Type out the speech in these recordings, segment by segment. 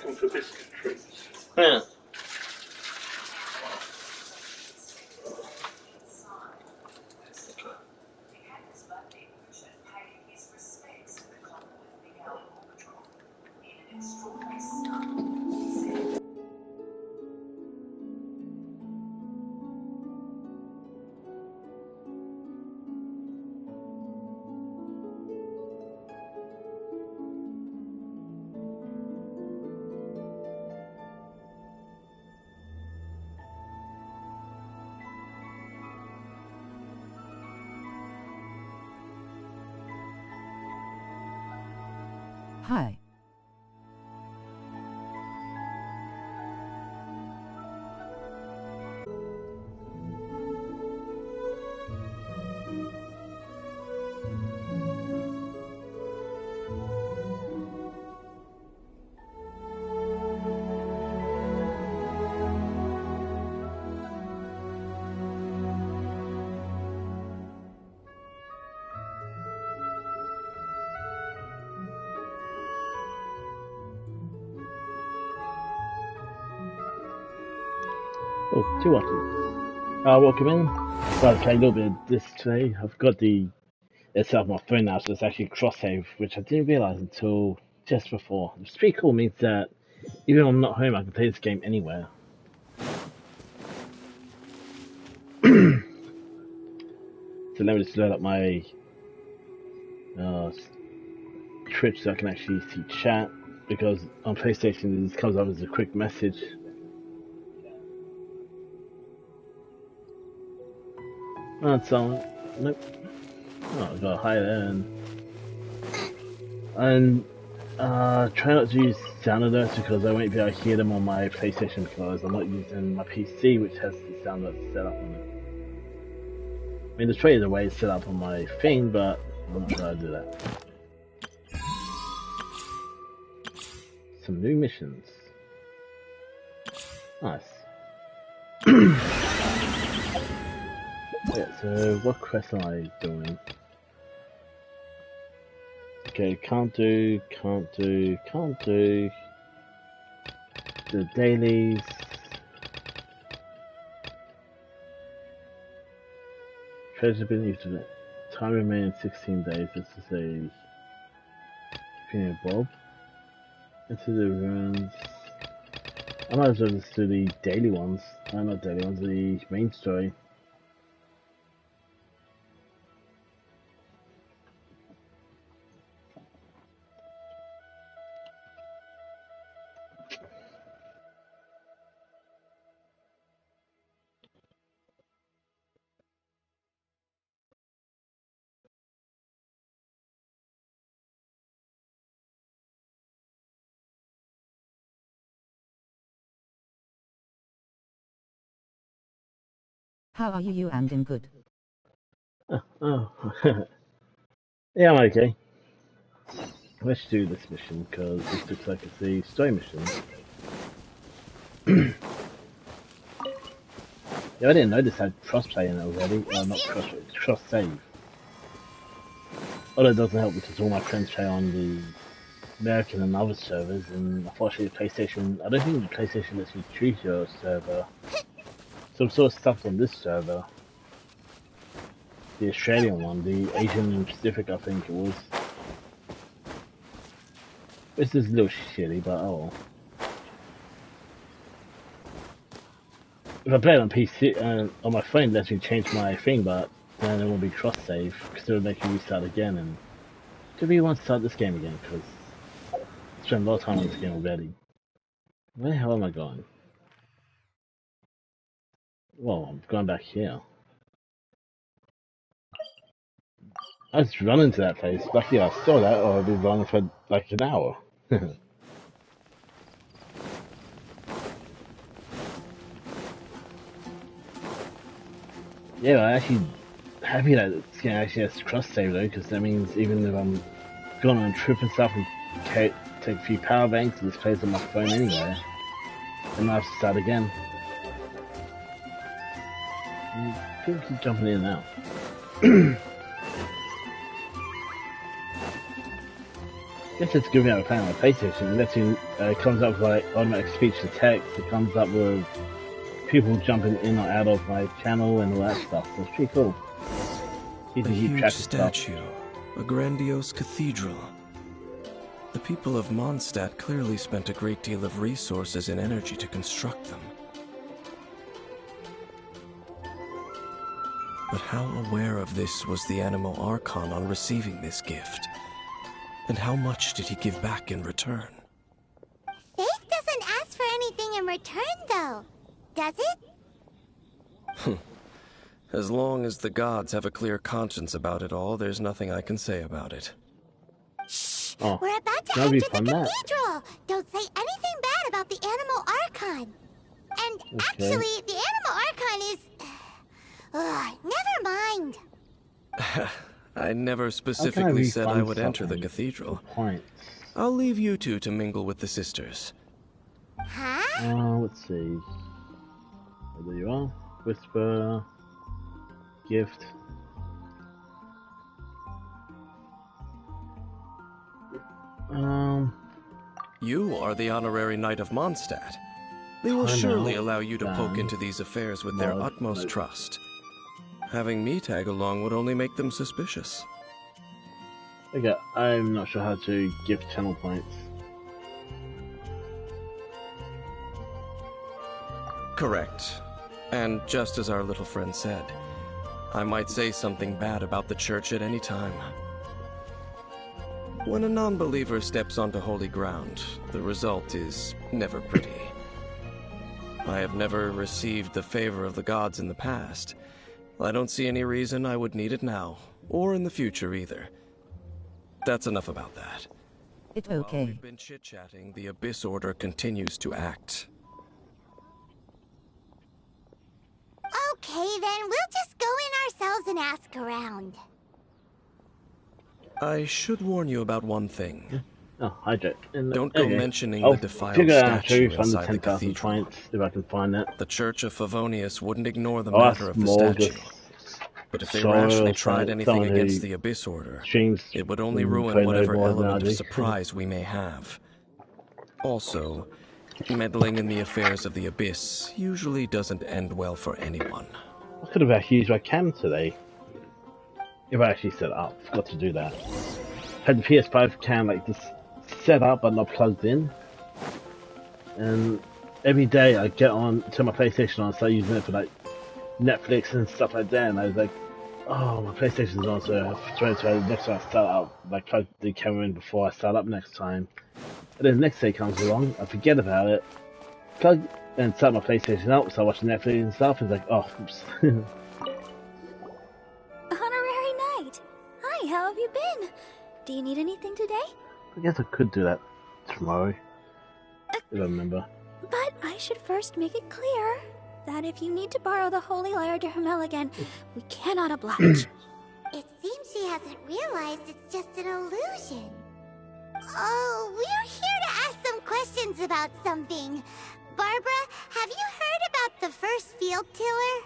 them for biscuit treats. Yeah. Hi. Oh, two watches. Welcome in. Well, okay, a little bit of this today. I've got it's on my phone now, so it's actually cross save, which I didn't realize until just before. It's pretty cool. It means that even when I'm not home, I can play this game anywhere. So let me just load up my Twitch so I can actually see chat, because on PlayStation this comes up as a quick message. Oh, it's on. Nope. Oh, I got high there and try not to use sound alerts because I won't be able to hear them on my PlayStation because I'm not using my PC, which has the sound alerts set up on it. I mean, there's probably the way it's set up on my thing, but I'm not sure how to do that. Some new missions. Nice. Yeah, so what quest am I doing? Okay, can't do the dailies. Treasure beneath it. Time remaining 16 days. This is a Peanut Bob. Into the ruins. I might as well just do the daily ones. Not daily ones, the main story. How are you and in good? Oh. Yeah, I'm okay. Let's do this mission because this looks like it's a story mission. Yeah, I didn't know this had crossplay in it already. Well, not cross save. Although it doesn't help because all my friends play on the American and other servers, and unfortunately the PlayStation, I don't think the PlayStation lets you choose your server. So I'm sort of stuck on this server. The Australian one, the Asian Pacific I think it was. This is a little shitty, but oh. If I play it on PC, on my phone it lets me change my thing, but then it won't be cross-save, because it'll make you restart again, and do we want to start this game again, because I spent a lot of time on this game already. Where the hell am I going? Well, I'm going back here. I just run into that place. Lucky I saw that, or I'd be running for like an hour. Yeah, I'm actually happy that it's gonna actually has cross save though, because that means even if I'm going on a trip and stuff and take a few power banks, this plays on my phone anyway, and I have to start again. People keep jumping in and out. Guess it's giving out a plan on my PlayStation. It comes up with like automatic speech to text. It comes up with people jumping in or out of my channel and all that stuff. So it's pretty cool. You A can keep huge track of stuff. statue, a grandiose cathedral. The people of Mondstadt clearly spent a great deal of resources and energy to construct them. But how aware of this was the Animo Archon on receiving this gift? And how much did he give back in return? Faith doesn't ask for anything in return, though, does it? As long as the gods have a clear conscience about it all, there's nothing I can say about it. Shh! Oh, We're about to that'll be enter the fun, that. cathedral! Don't say anything bad about the Animo Archon! And Okay. actually, the Animo Archon is... never mind! I never specifically said I refund would enter the something? cathedral. Points. I'll leave you two to mingle with the sisters. Huh? Let's see. Oh, there you are. Whisper. Gift. You are the honorary knight of Mondstadt. They will I surely know. allow you to poke into these affairs with their No, utmost no. trust. Having me tag along would only make them suspicious. Okay, I'm not sure how to give channel points. Correct. And just as our little friend said, I might say something bad about the church at any time. When a non-believer steps onto holy ground, the result is never pretty. I have never received the favor of the gods in the past. I don't see any reason I would need it now, or in the future either. That's enough about that. It's While okay. we've been chit-chatting, the Abyss Order continues to act. Okay, then we'll just go in ourselves and ask around. I should warn you about one thing. Oh, hi, Jack. Don't go mentioning I'll the defiled figure out how to statue refund the inside the 10,000 cathedral. points if I can find it. The Church of Favonius wouldn't ignore the Oh, matter that's of the more statue. just But if they sorrow rashly or tried anything someone who against the Abyss Order, streams it would only and ruin play no whatever more than I element of do. surprise we may have. Also, meddling in the affairs of the Abyss usually doesn't end well for anyone. I could have actually used my cam today. If I actually set it up. Forgot to do that. Had the ps5 cam like just set up but not plugged in. And every day I get on to my PlayStation on and start using it for like Netflix and stuff like that, and I was like, oh, my PlayStation's on, so I have to next time I start up, like plug the camera in before I start up next time. And then the next day comes along, I forget about it, plug and start my PlayStation up, start watching Netflix and stuff, and it's like, oh, oops. Honorary Knight! Hi, how have you been? Do you need anything today? I guess I could do that tomorrow, if I remember. But I should first make it clear that if you need to borrow the Holy Lyre to Hermel again, we cannot oblige. It seems she hasn't realized it's just an illusion. Oh, we're here to ask some questions about something. Barbara, have you heard about the first field tiller?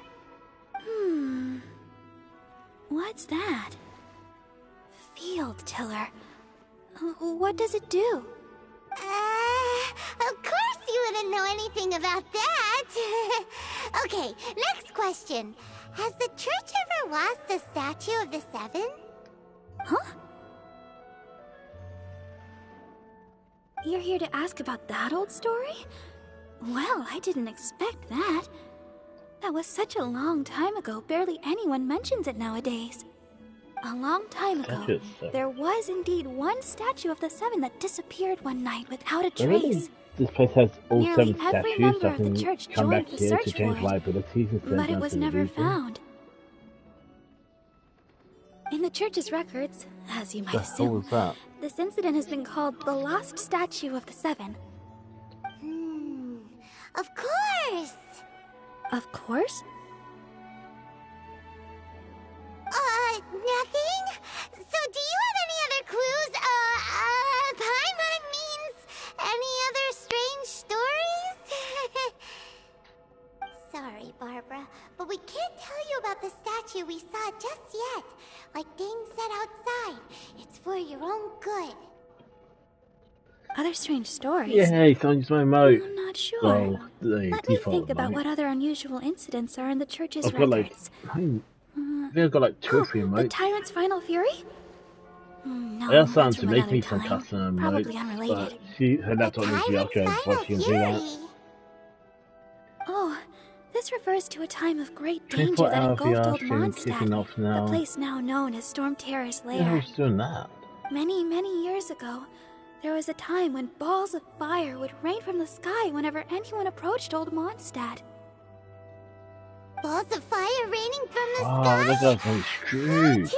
What's that? Field tiller. What does it do? Of course you wouldn't know anything about that. Okay, next question. Has the church ever lost a statue of the Seven? Huh? You're here to ask about that old story? Well, I didn't expect that. That was such a long time ago, barely anyone mentions it nowadays. A long time ago, Statue of the Seven. there was indeed one statue of the Seven that disappeared one night without a Really? trace. This place has all Nearly 7 every statues, member so I of the can church come back joined the here to search change for it, liabilities instead but it of was to the never region. found. In the church's records, as you might The hell assume, was that? this incident has been called the Lost Statue of the Seven. Of course! Of course? Nothing? So do you have any other clues? Paimon means any other strange stories? Sorry, Barbara, but we can't tell you about the statue we saw just yet. Like Dane said outside, it's for your own good. Other strange stories? Yeah, hey, someone used my emote. I'm not sure. Well, the Let me default think about emote. what other unusual incidents are in the church's I've got like, records. I think I've got like 2 or 3 The emotes. Tyrant's Final Fury? I No, asked Sam that's to from make another me some time. custom Probably emotes, unrelated. but her The laptop needs to be Tyrant's upgraded before Final she can do that. Fury. Oh, this refers to a time of great 24 danger that hour engulfed VR old stream kicking Mondstadt, off the now. place now known as Storm Terror's Yeah, lair. who's doing that? Many, many years ago, there was a time when balls of fire would rain from the sky whenever anyone approached old Mondstadt. Balls of fire raining from the Oh, sky? that guy's so How screwed. terrifying!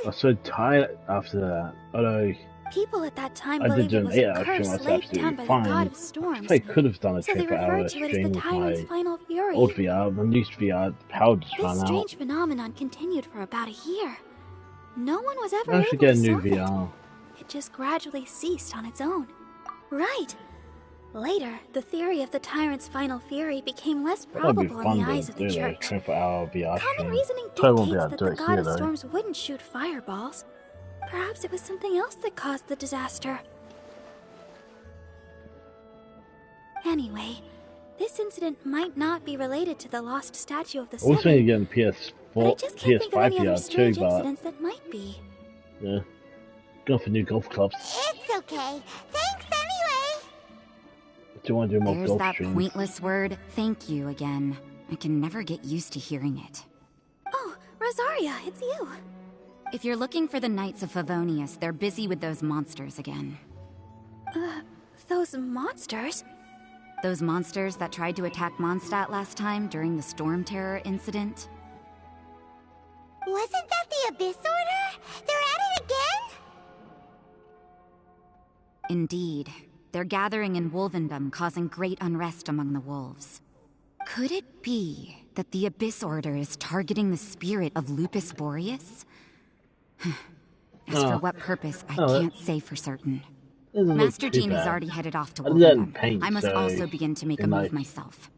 I was so tired after that. Although People at that time I did believed do it an was 8 a hour stream, curse that's laid absolutely down by the fine. god of I storms. probably could have done a So they 24 referred hour to it as stream the with Tyrant's my Final Fury. old VR. The new VR power just This ran out. strange phenomenon continued for about a year. No one was ever I able should to get a new solve it. VR. It just gradually ceased on its own. Right. Later, the theory of the Tyrant's Final Fury became less That'd be probable in fun the to eyes of the do a church. 24 hour VR Common stream. reasoning Probably won't be dictates able that to do the it god here of though. storms wouldn't shoot fireballs. Perhaps it was something else that caused the disaster. Anyway, this incident might not be related to the lost statue of the I was Seven, thinking again but I PS4, just can't think of PS5 any other VR too, strange but incidents that might be. yeah. Going for new golf clubs. It's okay. Thanks anyway. Do you want to do more There's golf that streams? pointless word, thank you, again. I can never get used to hearing it. Oh, Rosaria, it's you. If you're looking for the Knights of Favonius, they're busy with those monsters again. Those monsters? Those monsters that tried to attack Mondstadt last time during the Storm Terror incident? Wasn't that the Abyss Order? They're at it again? Indeed. They're gathering in Wolvendom, causing great unrest among the wolves. Could it be that the Abyss Order is targeting the spirit of Lupus Boreas? As for what purpose, I can't say for certain. Doesn't look Master too Jean has bad. already headed off to Other than Wolvendom. paint, I must so also begin to make a in move like myself.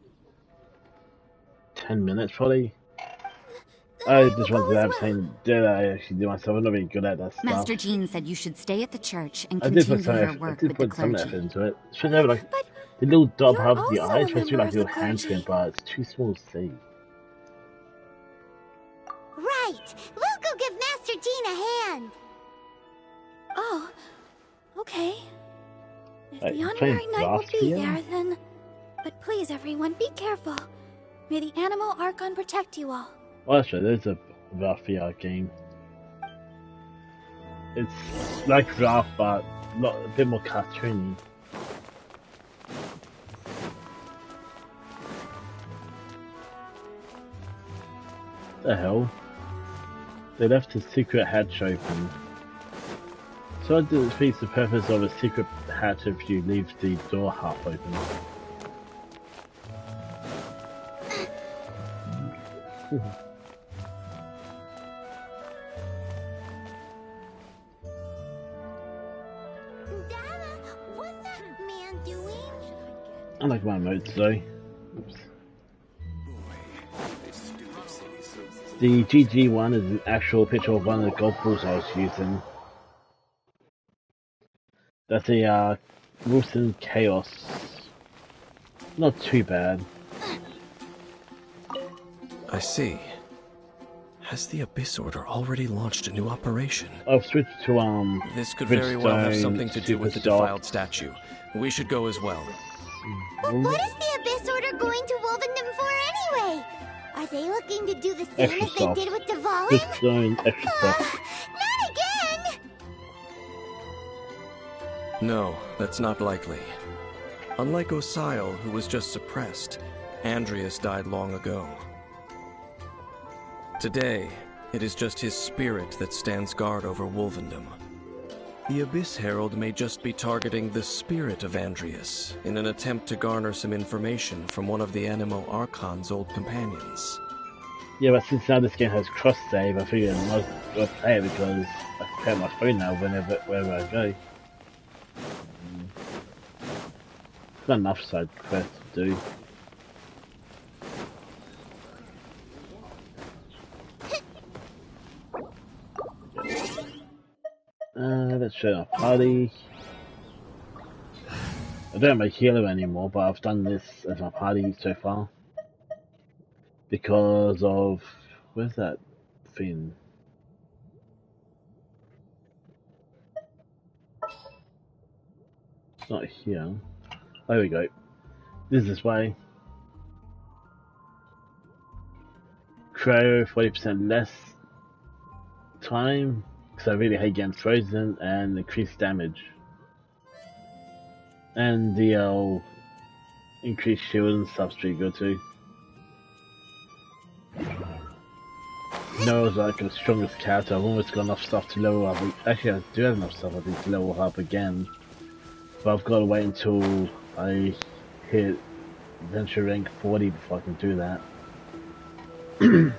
10 minutes probably. Then I will just go wanted to as have well. something that I actually do myself. I'm not very good at that stuff. Master Jean said you should stay at the church and I did continue put some your effort, work with the some effort cleargy. into it. Should have like But the little dot you're above the also eye, a supposed to be member like of a little the hand clergy. print, but it's too small to see. Right. We'll go give Master Jean a hand. Oh, okay. If Right, the you're honorary playing knight will Blast be here? there, then... But please, everyone, be careful. May the Animal Archon protect you all. Well, that's right, there's a VR game. It's like Draft, but a bit more cartoony. The hell? They left his secret hatch open. So it defeats the purpose of a secret hatch if you leave the door half open. Dada, what's that man doing? I like my emotes though. Oops. The GG one is an actual picture of one of the golf balls I was using. That's a Wilson Chaos. Not too bad. I see. Has the Abyss Order already launched a new operation? I've switched to This could very well have Bridgestone something to do with the Superstock. defiled statue. We should go as well. But what is the Abyss Order going to Wolvendom for anyway? Are they looking to do the same Extra as they stuff. did with Dvalin? Bridgestone extra stuff. Not again! No, that's not likely. Unlike Osile, who was just suppressed, Andreas died long ago. Today, it is just his spirit that stands guard over Wolvendom. The Abyss Herald may just be targeting the spirit of Andreas in an attempt to garner some information from one of the Animo Archon's old companions. Yeah, but since now this game has cross save, I figured I might as well play it because I can play on my phone now wherever I go. Got enough side quests to do. Let's show our party. I don't make healer anymore, but I've done this as my party so far. Because of... Where's that thing? It's not here. There we go. This way. Crow, 40% less time, because I really hate getting frozen, and increased damage. And the increased shield and stuff's pretty good too. Noah's like the strongest character. I've almost got enough stuff to level up. Actually, I do have enough stuff I think to level up again. But I've got to wait until I hit Adventure rank 40 before I can do that. And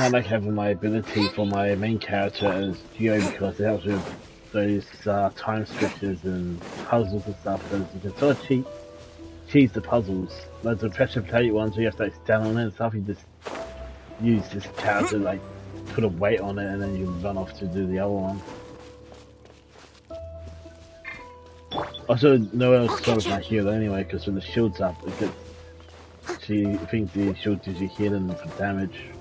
I like having my ability for my main character as Geo because it helps with those time switches and puzzles and stuff, because you can sort of cheese the puzzles. Like the pressure plate ones where you have to like stand on it and stuff, you just use this character, like put a weight on it and then you can run off to do the other one. Also, no one else covers my heal anyway, because when the shield's up, it gets... She thinks the shield gives you healing for damage.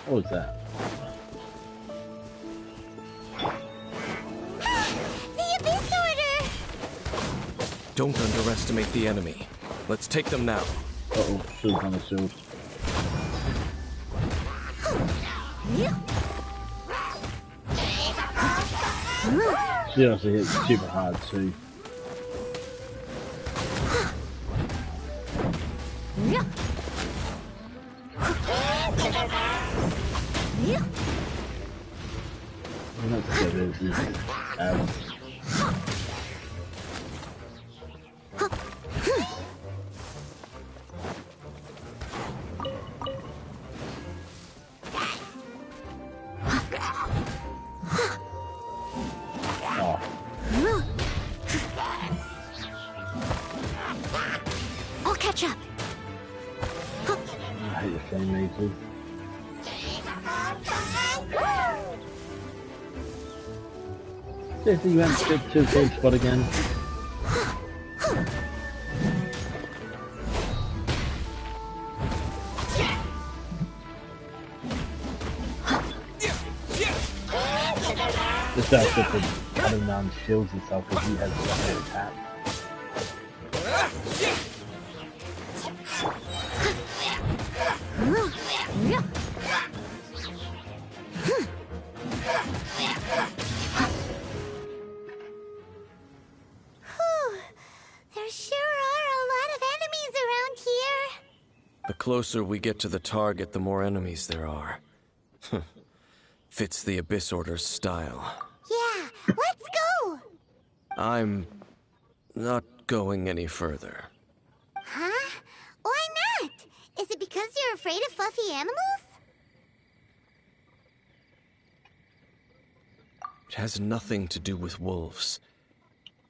What was that? The Abyss Order! Don't underestimate the enemy. Let's take them now. Uh-oh, shield on the shield. She also hits super hard too. Not to say this is I'll catch up. I hate the flame mages. Seriously, you went to the same spot again? This guy's good for cutting down shields and stuff because he has a good attack. The closer we get to the target, the more enemies there are. Fits the Abyss Order's style. Yeah, let's go! I'm not going any further. Huh? Why not? Is it because you're afraid of fluffy animals? It has nothing to do with wolves.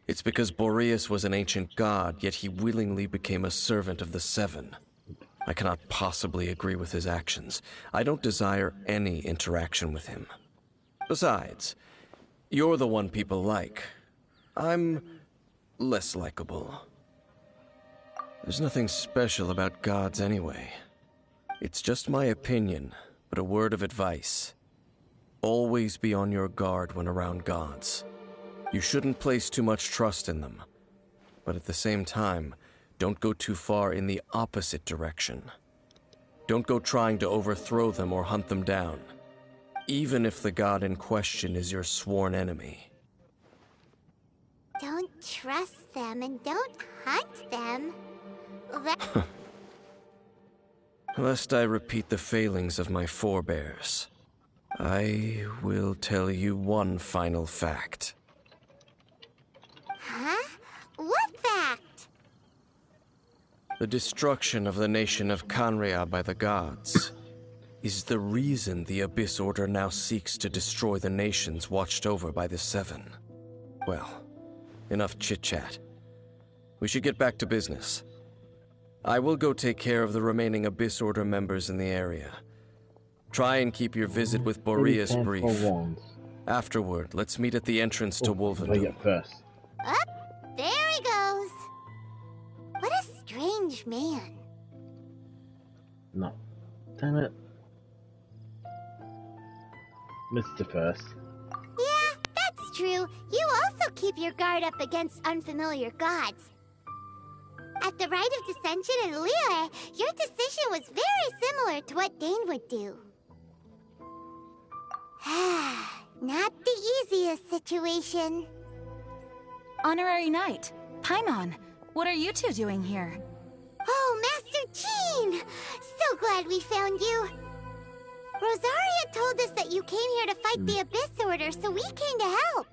It's because Boreas was an ancient god, yet he willingly became a servant of the Seven. I cannot possibly agree with his actions. I don't desire any interaction with him. Besides, you're the one people like. I'm less likable. There's nothing special about gods anyway. It's just my opinion, but a word of advice. Always be on your guard when around gods. You shouldn't place too much trust in them. But at the same time, don't go too far in the opposite direction. Don't go trying to overthrow them or hunt them down, even if the god in question is your sworn enemy. Don't trust them and don't hunt them. Lest I repeat the failings of my forebears, I will tell you one final fact. Huh? What fact? The destruction of the nation of Canria by the gods is the reason the Abyss Order now seeks to destroy the nations watched over by the Seven. Well, enough chit-chat. We should get back to business. I will go take care of the remaining Abyss Order members in the area. Try and keep your visit with Boreas brief. Afterward, let's meet at the entrance to Wolvendom. First. Up, there he goes. What a strange man. No. Damn it. Mr. First. Yeah, that's true. You also keep your guard up against unfamiliar gods. At the Rite of Dissension in Liyue, your decision was very similar to what Dane would do. Not the easiest situation. Honorary Knight, Paimon, what are you two doing here? Oh, Master Jean! So glad we found you. Rosaria told us that you came here to fight the Abyss Order, so we came to help.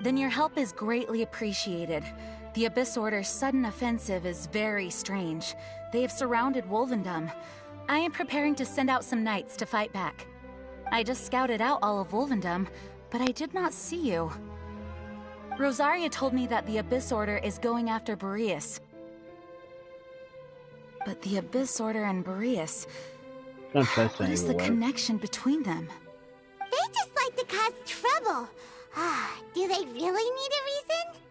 Then your help is greatly appreciated. The Abyss Order's sudden offensive is very strange. They have surrounded Wolvendom. I am preparing to send out some knights to fight back. I just scouted out all of Wolvendom, but I did not see you. Rosaria told me that the Abyss Order is going after Boreas. But the Abyss Order and Boreas... What is the connection between them? They just like to cause trouble. Do they really need a reason?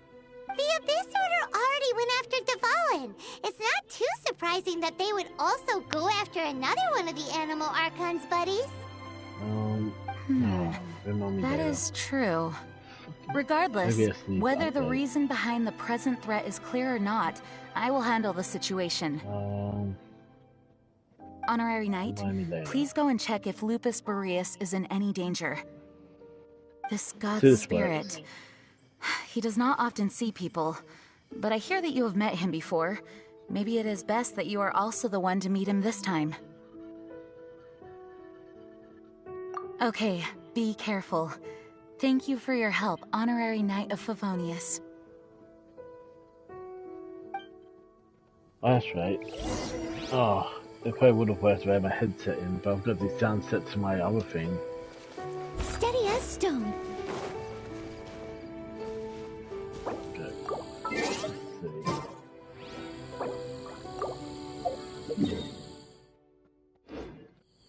The Abyss Order already went after Dvalin. It's not too surprising that they would also go after another one of the Animal Archon's buddies. That is true. Regardless, whether the reason behind the present threat is clear or not, I will handle the situation. Honorary Knight, please go and check if Lupus Boreas is in any danger. This god's spirit... He does not often see people, but I hear that you have met him before. Maybe it is best that you are also the one to meet him this time. Okay, be careful. Thank you for your help, Honorary Knight of Favonius. That's right. Oh, it probably would have worked if I had my headset in, but I've got the sound set to my other thing. Steady as stone.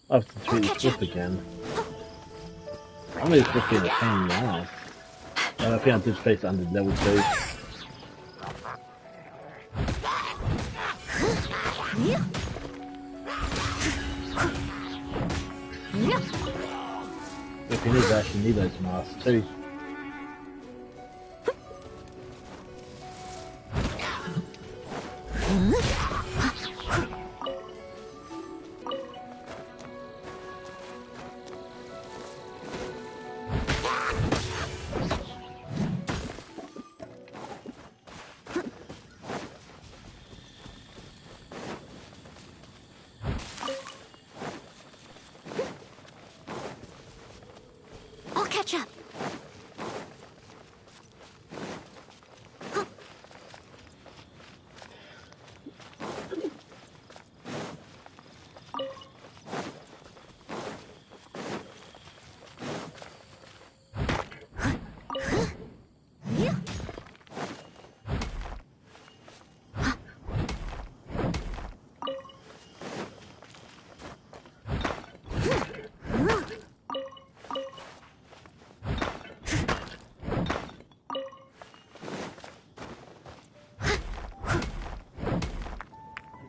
I have to tweet this up again. I'm really looking at the pain now. I think I did face it under level 2. If you need that, you need those masks too.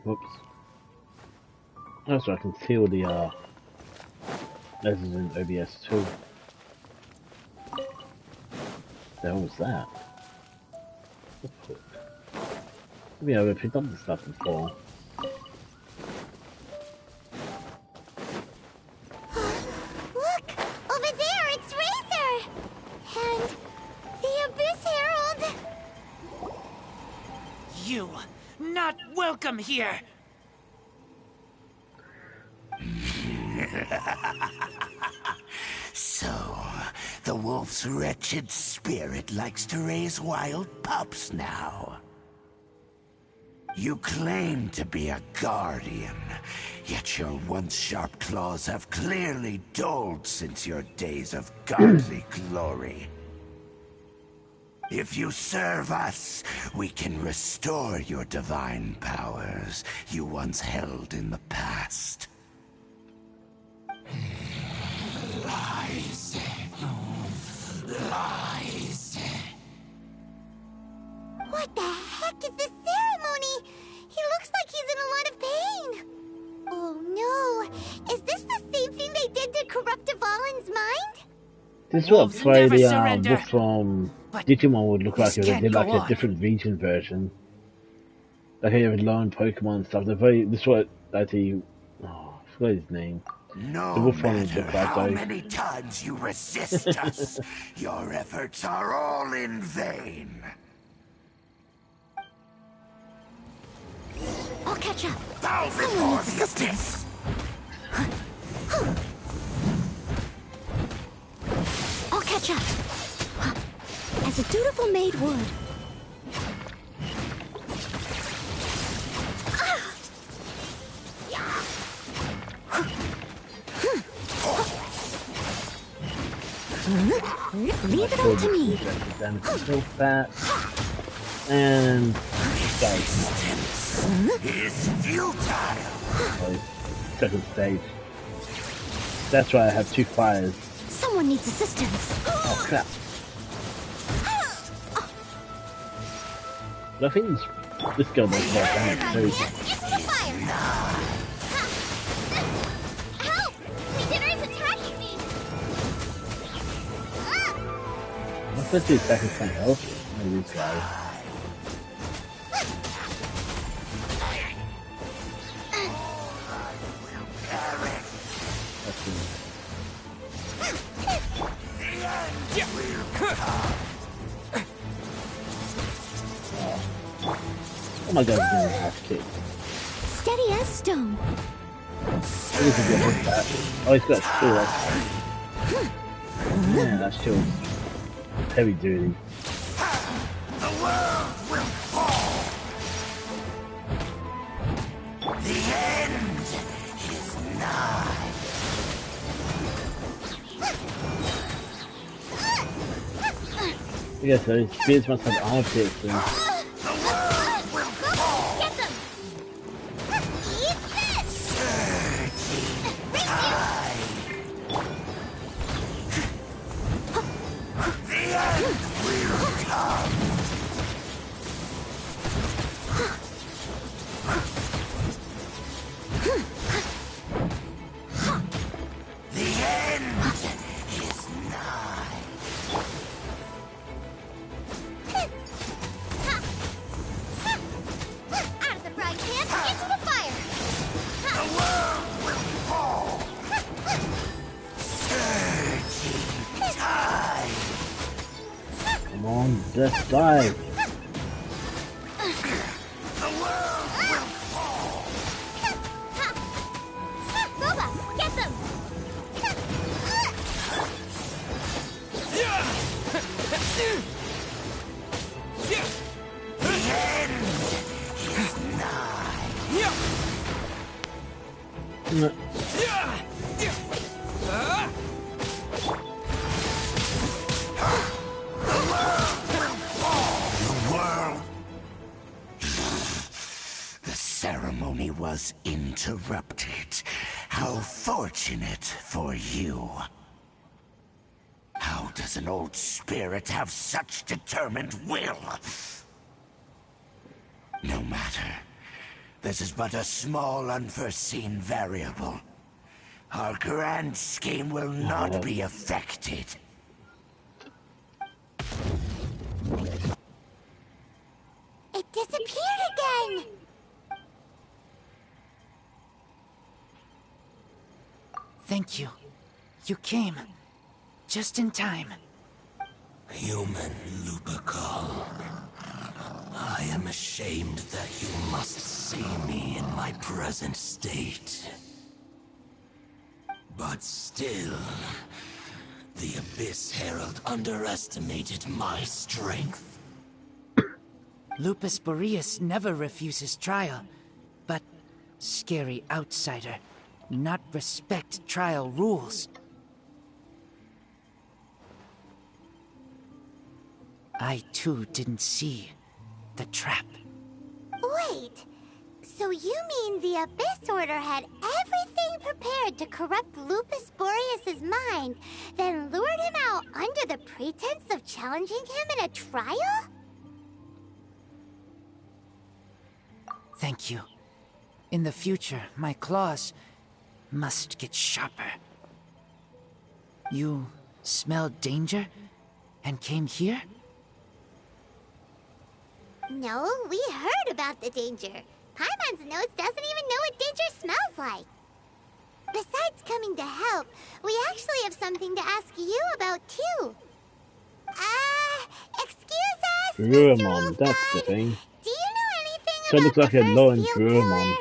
Whoops. Oh, so I can see all the lasers in OBS too. The hell was that? Yeah, I've picked up this stuff before. Look! Over there, it's Razor! And the Abyss Herald! You, not welcome here! So, the wolf's wretched spirit likes to raise wild pups now. You claim to be a guardian, yet your once sharp claws have clearly dulled since your days of godly glory. If you serve us, we can restore your divine powers you once held in the past. Lies. Lies. What the heck is this ceremony? He looks like he's in a lot of pain. Oh no, is this the same thing they did to corrupt Dvalin's mind? This is what Wolves why never the surrender. wolf from But Digimon would look like this if they can't did like go a on. different region version. Like how you have lone Pokemon and stuff. They're very. This is what like the. Oh, I forgot his name. The No wolf one would matter look like how though. many times you resist us, your efforts are all in vain. I'll catch up. Bow before the abyss! I'll catch up. As a dutiful maid would. Leave it up to me. Then kill that. And Is futile! second stage. That's why I have 2 fires. Someone needs assistance. Oh crap. But I think this gun does more damage too. Into the fire! Help! Dinner is attacking me! What's that 2 seconds some health? Maybe these guys. That's good. Oh my god, I'm getting half kicked. Steady as stone. This is a good hit that. Oh, he's got a shield. Man, that shield's heavy duty. The world will fall! The end is nigh! Yeah, so his spears must have armor piercing. The world will fall! Get them! Eat this! The end will come! The end is nigh! Out of the frying pan, into the fire! The world will fall! Surging tide! Come on, just die. The world will fall! Boba, get them! The end is nigh! The world... The ceremony was interrupted. How fortunate for you. How does an old spirit have such determined will? No matter. This is but a small unforeseen variable. Our grand scheme will not be affected. It disappeared again! Thank you. You came. Just in time. Human Lupercal. I am ashamed that you must see me in my present state. But still, the Abyss Herald underestimated my strength. Lupus Boreas never refuses trial, but scary outsider, not respect trial rules. I too didn't see the trap. Wait, so you mean the Abyss Order had everything prepared to corrupt Lupus Boreas's mind, then lured him out under the pretense of challenging him in a trial? Thank you. In the future, my claws must get sharper. You smelled danger and came here? No, we heard about the danger. Paimon's nose doesn't even know what danger smells like. Besides coming to help, we actually have something to ask you about too. Excuse us, Mr. Druimon, that's the Wolfgod. thing. Do you know anything So it about looks like the a first lone field Druimon. tiller?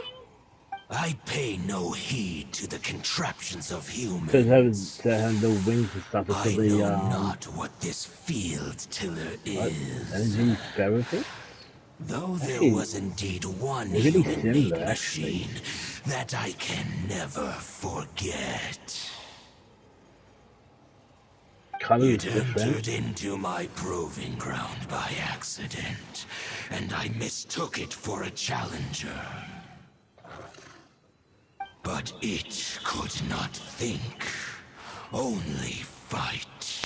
I pay no heed to the contraptions of humans. Because they have the wings and stuff. It's I for the know not what this field tiller is. energy therapy. Though there Hey, was indeed one they're really human-made similar, actually. machine that I can never forget. Color is It different. entered into my proving ground by accident, and I mistook it for a challenger. But it could not think, only fight.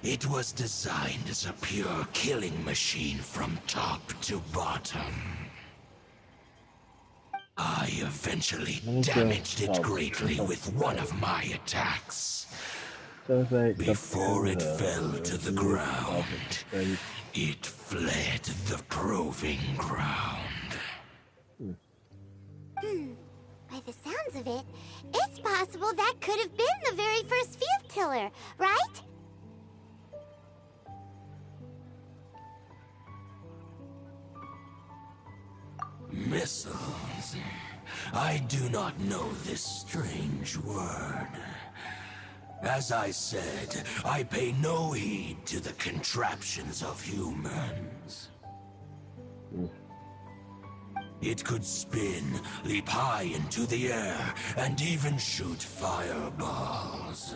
It was designed as a pure killing machine from top to bottom. I eventually damaged it greatly with one of my attacks. Before it fell to the ground, it fled the proving ground. By the sounds of it, it's possible that could have been the very first field tiller, right? Missiles. I do not know this strange word. As I said, I pay no heed to the contraptions of humans. It could spin, leap high into the air, and even shoot fireballs.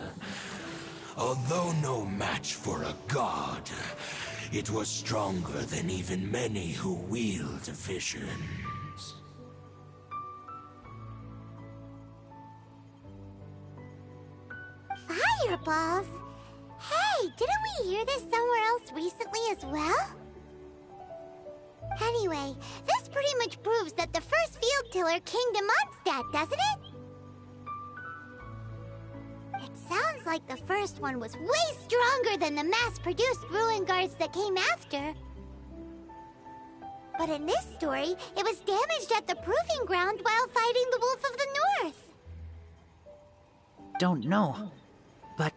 Although no match for a god, it was stronger than even many who wield visions. Fireballs? Hey, didn't we hear this somewhere else recently as well? Anyway, this pretty much proves that the first field tiller came to Mondstadt, doesn't it? It sounds like the first one was way stronger than the mass-produced ruin guards that came after. But in this story, it was damaged at the proving ground while fighting the Wolf of the North. Don't know. But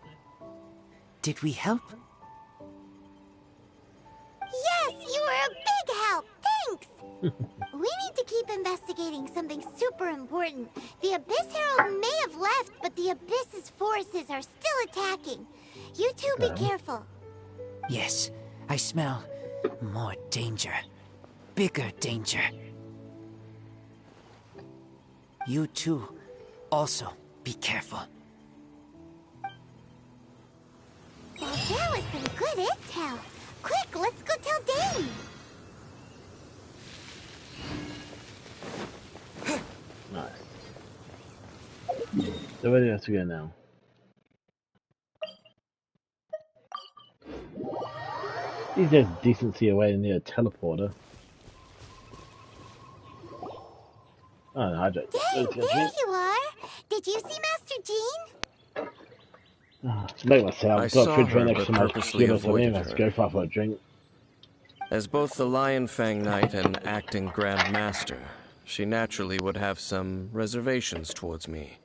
did we help? Yes, you were a big help. Thanks. We need to keep investigating something super important. The Abyss Herald may have left, but the Abyss's forces are still attacking. You two be careful. Yes, I smell more danger. Bigger danger. You too, also be careful. Well, that was some good intel. Quick, let's go tell Dane. Nice. So where do we have to go now? These days, decency away near a teleporter. Oh, no, I don't. Dane, there you are. Did you see Master Jean? To make myself, I I've got saw a fridge right her, next but to my purposely computer, so maybe avoided let's her. go for a drink. As both the Lion Fang Knight and acting Grand Master, she naturally would have some reservations towards me.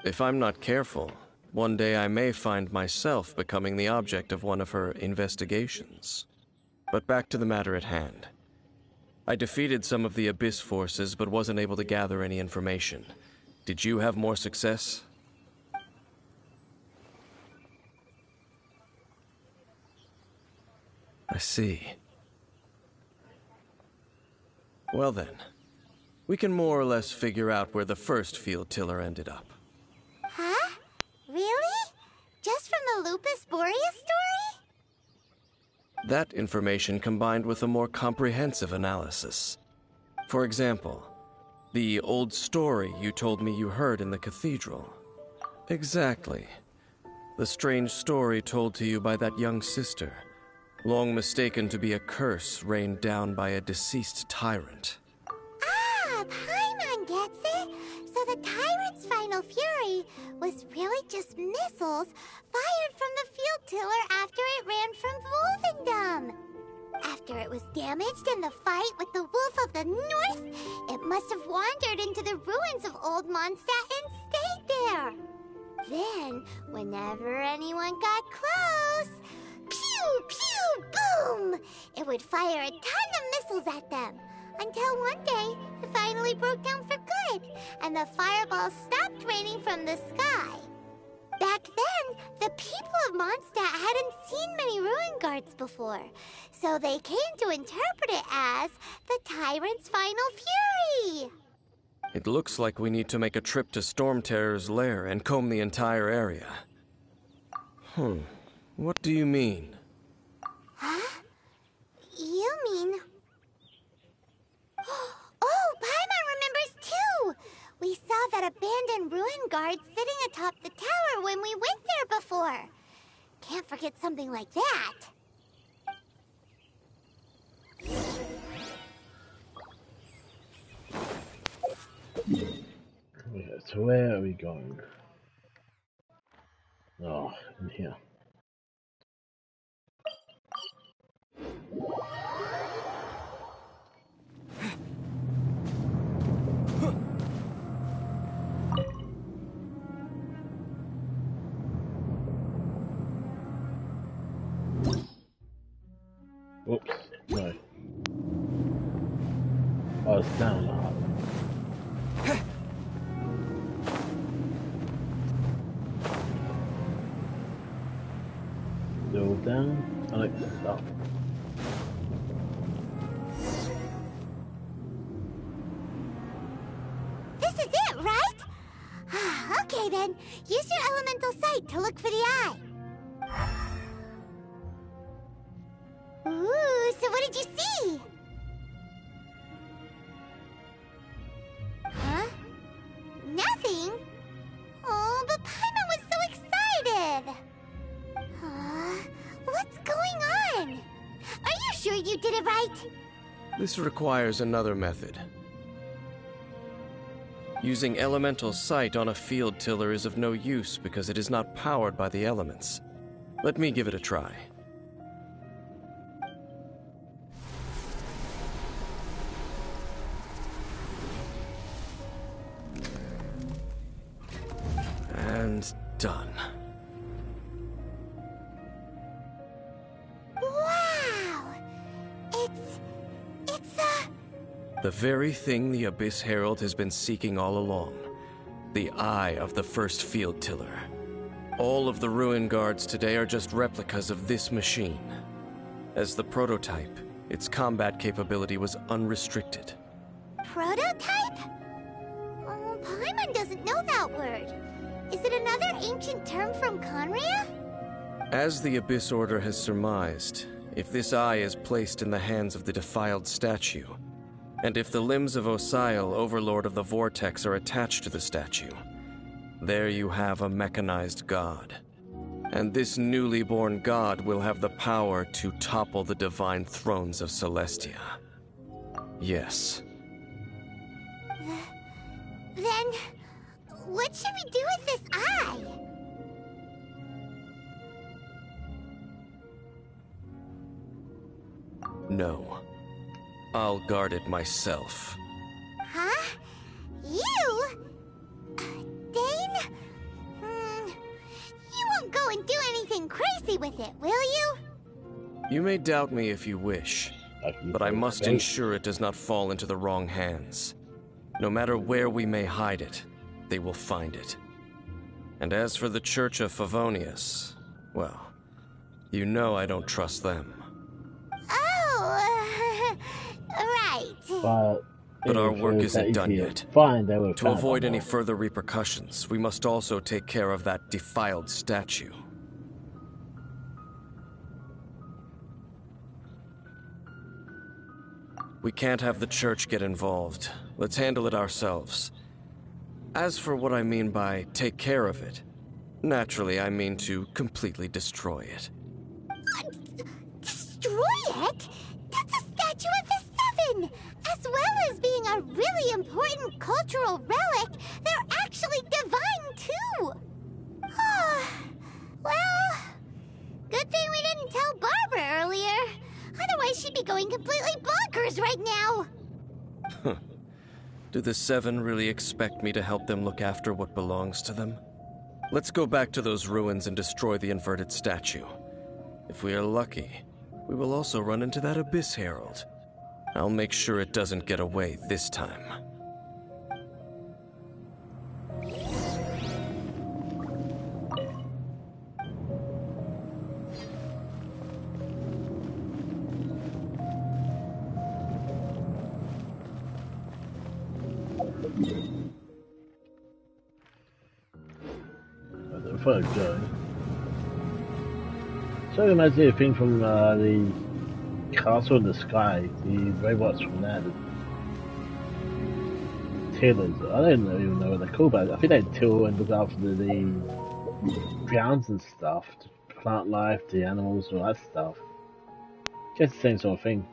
If I'm not careful, one day I may find myself becoming the object of one of her investigations. But back to the matter at hand. I defeated some of the Abyss forces, but wasn't able to gather any information. Did you have more success? I see. Well then, we can more or less figure out where the first field tiller ended up. Huh? Really? Just from the Lupus Boreas story? That information combined with a more comprehensive analysis. For example, the old story you told me you heard in the cathedral. Exactly. The strange story told to you by that young sister, long mistaken to be a curse rained down by a deceased tyrant. Ah, Paimon gets it! So the tyrant's final fury was really just missiles fired from the field tiller after it ran from Wolvendom. After it was damaged in the fight with the Wolf of the North, it must have wandered into the ruins of Old Mondstadt and stayed there. Then, whenever anyone got close, pew, pew, boom! It would fire a ton of missiles at them. Until one day, it finally broke down for good, and the fireballs stopped raining from the sky. Back then, the people of Mondstadt hadn't seen many ruin guards before, so they came to interpret it as the tyrant's final fury. It looks like we need to make a trip to Storm Terror's lair and comb the entire area. What do you mean? Huh? You mean... Oh, Paimon remembers too! We saw that abandoned ruin guard sitting atop the tower when we went there before. Can't forget something like that. Okay, so where are we going? Oh, in here. Oops, no. Oh, it's down. Go down. I like this up. This is it, right? Okay then, use your elemental sight to look for the eye. Ooh, so what did you see? Huh? Nothing? Oh, but Paimon was so excited! What's going on? Are you sure you did it right? This requires another method. Using elemental sight on a field tiller is of no use because it is not powered by the elements. Let me give it a try. And done. Wow! It's The very thing the Abyss Herald has been seeking all along. The eye of the first field tiller. All of the ruin guards today are just replicas of this machine. As the prototype, its combat capability was unrestricted. prototype? Oh, Paimon doesn't know that word. Is it another ancient term from Conria? As the Abyss Order has surmised, if this eye is placed in the hands of the defiled statue, and if the limbs of Osial, Overlord of the Vortex, are attached to the statue, there you have a mechanized god. And this newly born god will have the power to topple the divine thrones of Celestia. Yes. Then, what should we do with this eye? No. I'll guard it myself. Huh? You? Dane? You won't go and do anything crazy with it, will you? You may doubt me if you wish, but I must ensure it does not fall into the wrong hands. No matter where we may hide it, they will find it. And as for the Church of Favonius, well, you know I don't trust them. Oh, right. But our work isn't done yet. To avoid any further repercussions, we must also take care of that defiled statue. We can't have the church get involved. Let's handle it ourselves. As for what I mean by take care of it, naturally I mean to completely destroy it. Destroy it? That's a statue of the Seven! As well as being a really important cultural relic, they're actually divine too! Well, good thing we didn't tell Barbara earlier. Otherwise she'd be going completely bonkers right now! Do the Seven really expect me to help them look after what belongs to them? Let's go back to those ruins and destroy the inverted statue. If we are lucky, we will also run into that Abyss Herald. I'll make sure it doesn't get away this time. Before I go, so it reminds me of a thing from the Castle in the Sky, the robots from that. Tillers. I don't even know what they're called, but I think they till and look after the grounds and stuff, the plant life, the animals, all that stuff. Just the same sort of thing.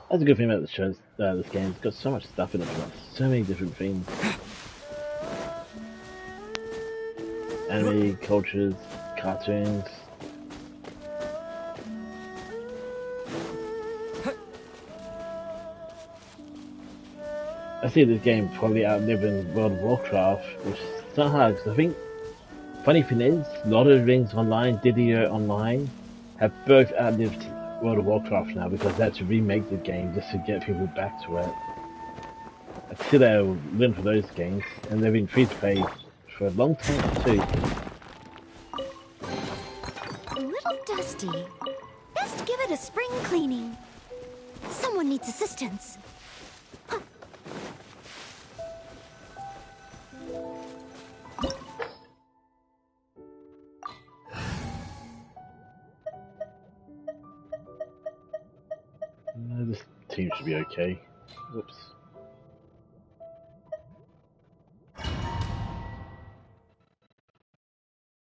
That's a good thing about this show, this game. It's got so much stuff in it, so many different things. Anime, cultures, cartoons. I see this game probably outliving World of Warcraft, which is not hard because I think, funny thing is, Lord of the Rings Online, Didier Online, have both outlived World of Warcraft now because they had to remake the game just to get people back to it. I see they're win for those games, and they've been free to play for a long time too. A little dusty. Best give it a spring cleaning. Someone needs assistance. This team should be okay. Whoops.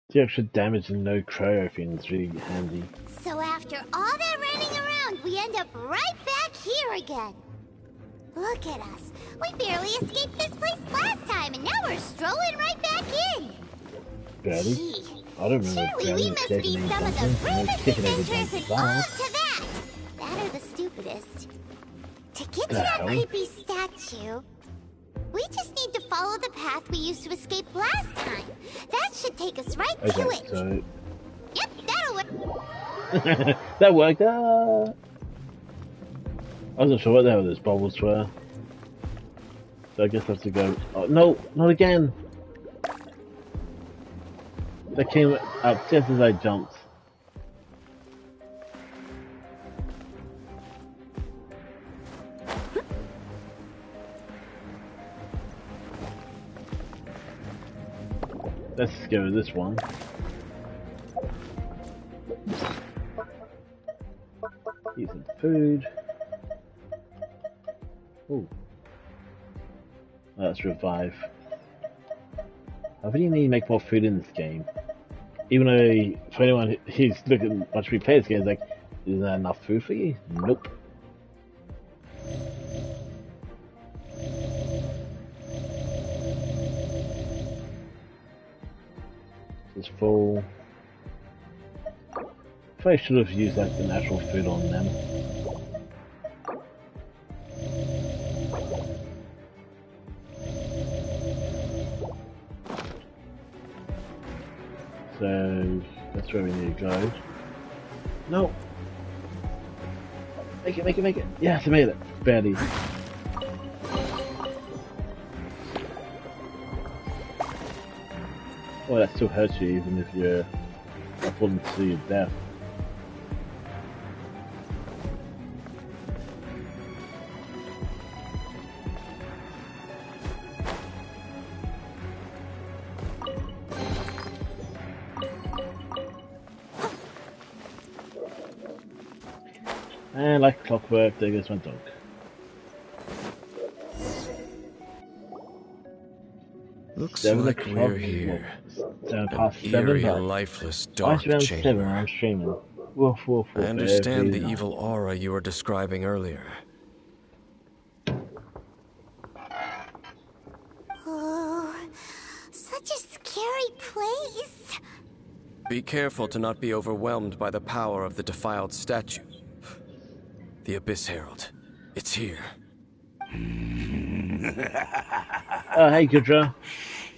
The extra damage and no cryo thing is really handy. So after all that running around, we end up right back here again. Look at us. We barely escaped this place last time, and now we're strolling right back in. Barely? Gee, I don't remember surely we must be some of the bravest adventurers in all of Tibet. That are the stupidest. To get to that creepy statue, we just need to follow the path we used to escape last time. That should take us right to it. So... Yep, that'll work. That worked. I wasn't sure what the hell those bubbles were. So I guess I have to go... Oh, no, not again! They came up just as I jumped. Let's go with this one. Eat some food. Ooh. Let's revive. I really need to make more food in this game. Even though, for anyone who's looking much me play this game, is like, is there enough food for you? Nope. It's full. Probably should have used like the natural food on them. So that's where we need to go. No! Make it, make it, make it! Yes, I made it! Barely. Oh, that still hurts you even if you're falling to your death. And like clockwork, there goes my dog. 7 like o'clock. we're here. 7 An past 7, eerie, but lifeless, why dark is it around 7 when chamber. I'm streaming? Woof, woof, I woof, understand every the night. evil aura you were describing earlier. Oh, such a scary place. Be careful to not be overwhelmed by the power of the defiled statue. The Abyss Herald. It's here. Oh, hey, Gudra.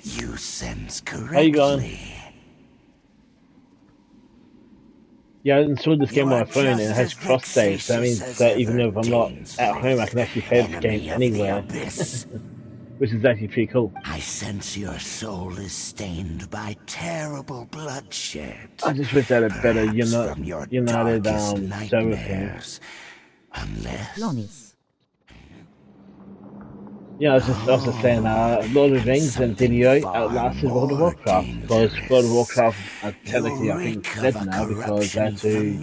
You sense correctly. How you going? Yeah, I installed this game on my phone and it has cross saves. That means that even if I'm not at home, I can actually play this game anywhere. Which is actually pretty cool. I sense your soul is stained by terrible bloodshed. I just wish I had a better From your United darkest server thing. nightmares. Unless... Lonis. Yeah, I was just saying, Lord of the Rings and video outlasted World of Warcraft, because World of Warcraft are technically, I think, dead now, because they had to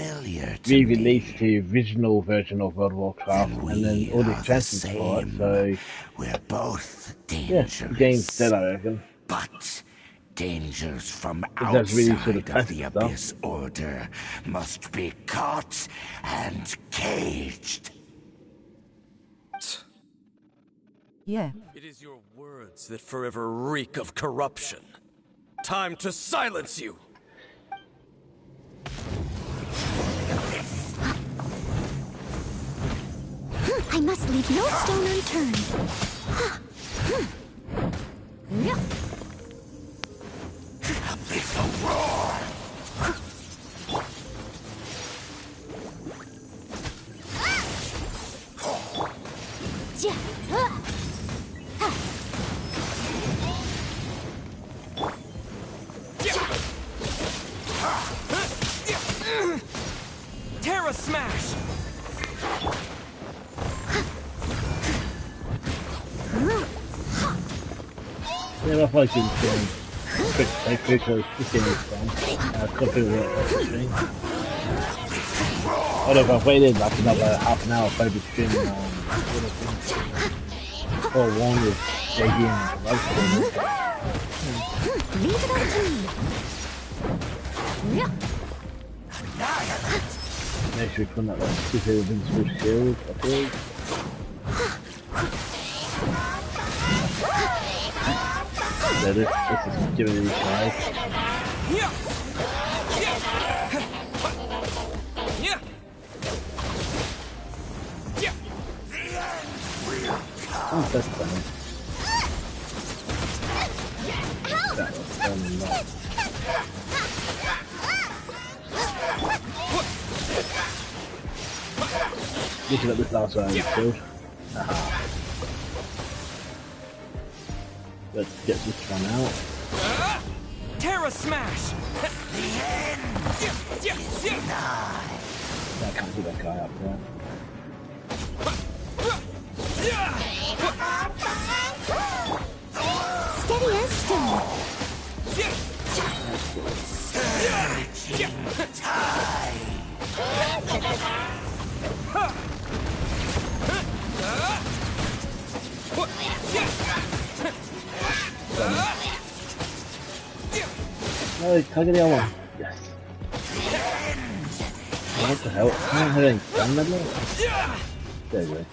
re-release the original version of World of Warcraft, and then all the expansions for it, so... We're both yeah, the game's dead, I reckon. But dangers from That's really outside sort of of the stuff. Abyss Order must be caught and caged. Yeah. It is your words that forever reek of corruption. Time to silence you! I must leave no stone unturned. It's a roar! Terra Smash! Yeah, I thought you pretty close to seeing this one. Copy what the stream. Although if I've waited like another half an hour, I'll probably be streaming or one with JD and Rugby. Leave it up to me. Make sure we put that like stupid invincible shield, I think. So this is giving it a try. Oh, that's fine. That was fun enough. Looking at this last one I killed. Let's get this one out. Terra Smash! I can't do that guy up there. Steady as stone. No, can I get the other one? Yes. Oh, what the hell? I don't have any gun medal? There you go.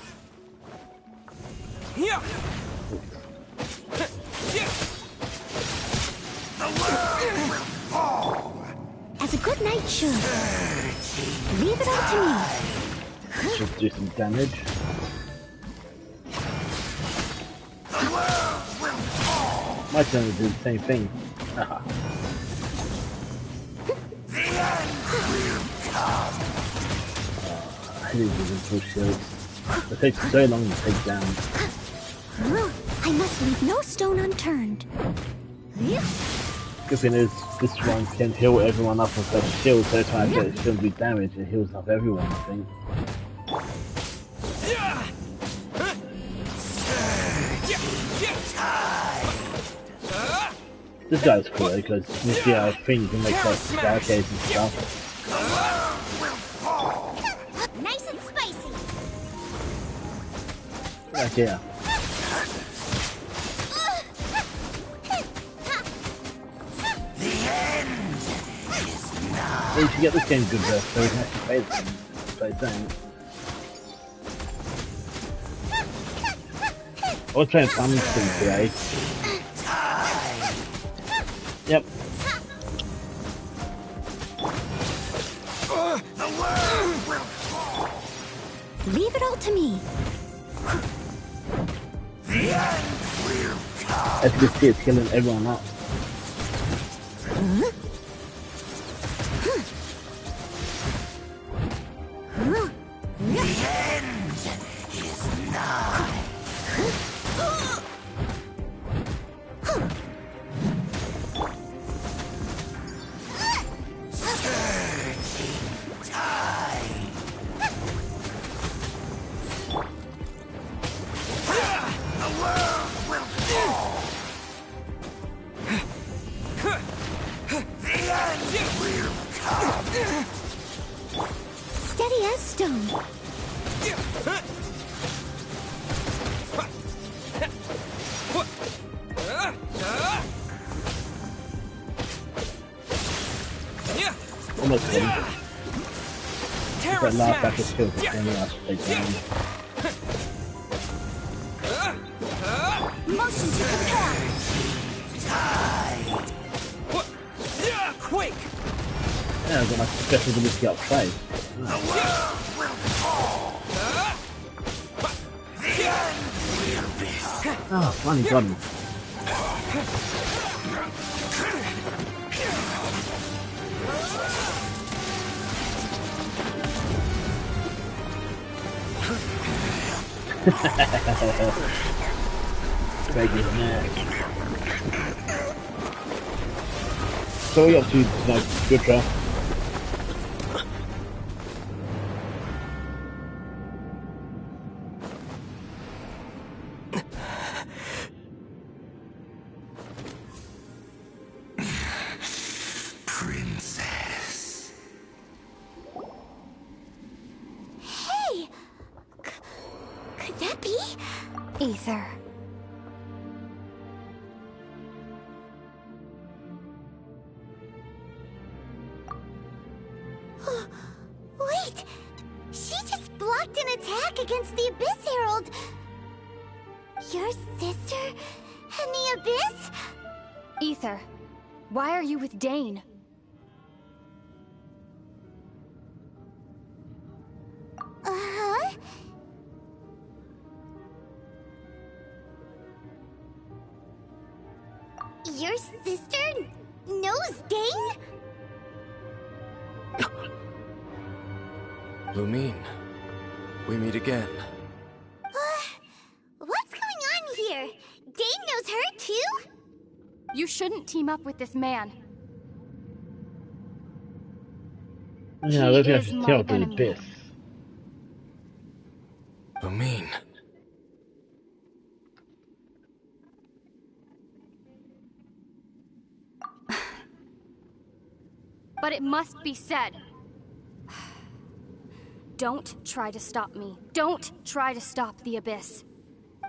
As a good knight should. Leave it up to me. Should do some damage. My turn to do the same thing. I hate these invincible shields. It takes so long to take down. I must leave no stone unturned. Good thing is, this one can heal everyone up with that shield, so if I get it shouldn't be damaged, it heals up everyone, I think. This guy's cool because you see how things can make like staircases and stuff. Nice and Right here. The end is nigh. We should get this game good though, so we can actually play this game. Play it down. I was playing Samsung today. Yep. Leave it all to me. The end will come. As you can see, it's killing everyone up. The end is nigh. Surging tide. The world will fall. The end will come. Steady as stone. Almost done. Terra That last battle smash. killed the thing I have to take down. Motion to compel. Tide. Quake. Yeah, I've got my special ability outside. The world will fall. The end will be. Oh, finally got him. Break his neck. So what are you up to tonight? Good show. Princess. Hey! Could that be? Ether. Wait! She just blocked an attack against the Abyss Herald! Your sister and the Abyss? Ether. Why are you with Dane? Uh-huh. Your sister knows Dane? Lumine, we meet again. What's going on here? Dane knows her too? You shouldn't team up with this man. Yeah, I don't think I is should my tell the enemy. Abyss. Lumine. But it must be said. Don't try to stop me. Don't try to stop the Abyss.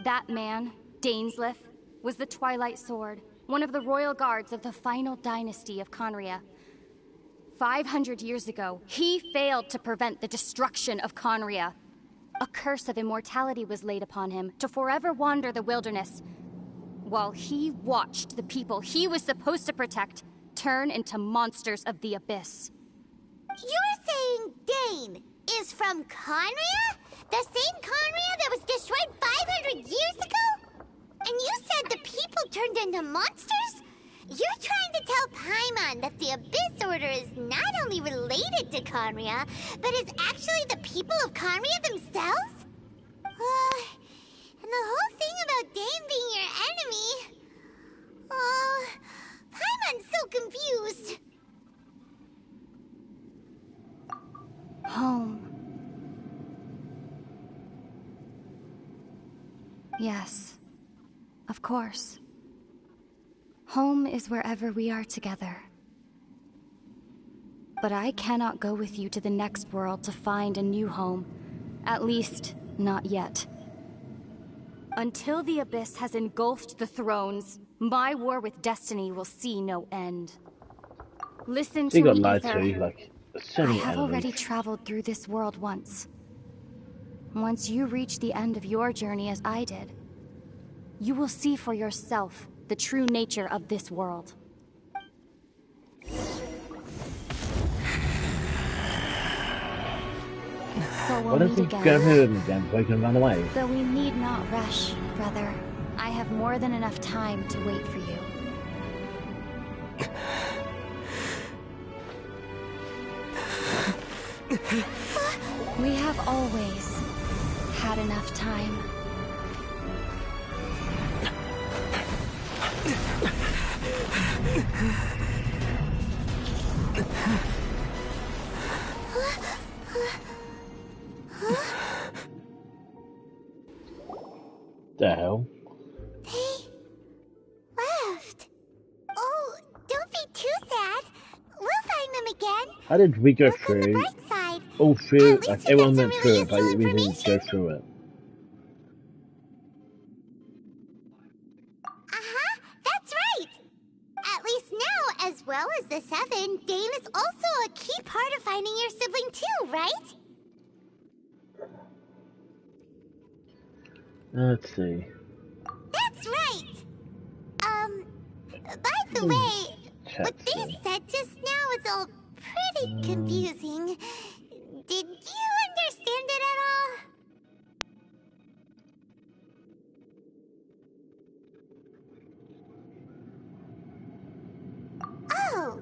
That man, Dainsleif, was the Twilight Sword, one of the royal guards of the final dynasty of Conria. 500 years ago, he failed to prevent the destruction of Conria. A curse of immortality was laid upon him to forever wander the wilderness, while he watched the people he was supposed to protect turn into monsters of the Abyss. You're saying Dane is from Conria? The same Conria that was destroyed 500 years ago? And you said the people turned into monsters? You're trying to tell Paimon that the Abyss Order is not only related to Conria, but is actually the people of Conria themselves? And the whole thing about Dane being your enemy... Paimon's so confused. Home. Yes, of course. Home is wherever we are together. But I cannot go with you to the next world to find a new home. At least, not yet. Until the Abyss has engulfed the thrones, my war with destiny will see no end. Listen She to got me, lied Ether. to, like, so I many have already enemies. traveled through this world once. Once you reach the end of your journey as I did, you will see for yourself the true nature of this world. So Why we'll does meet he again. grab him again so he can run away? Though we need not rush, brother. I have more than enough time to wait for you. We have always had enough time. The hell? They left. Oh, don't be too sad. We'll find them again. How did we go Look on the through bright side. all through? At least Like we everyone got went some through really it, but useful we didn't information. go through it. That's right. At least now, as well as the Seven, Dane is also a key part of finding your sibling too, right? Let's see. That's right. By the way, Chat what they still. said just now is all pretty confusing. Did you understand it at all? Oh,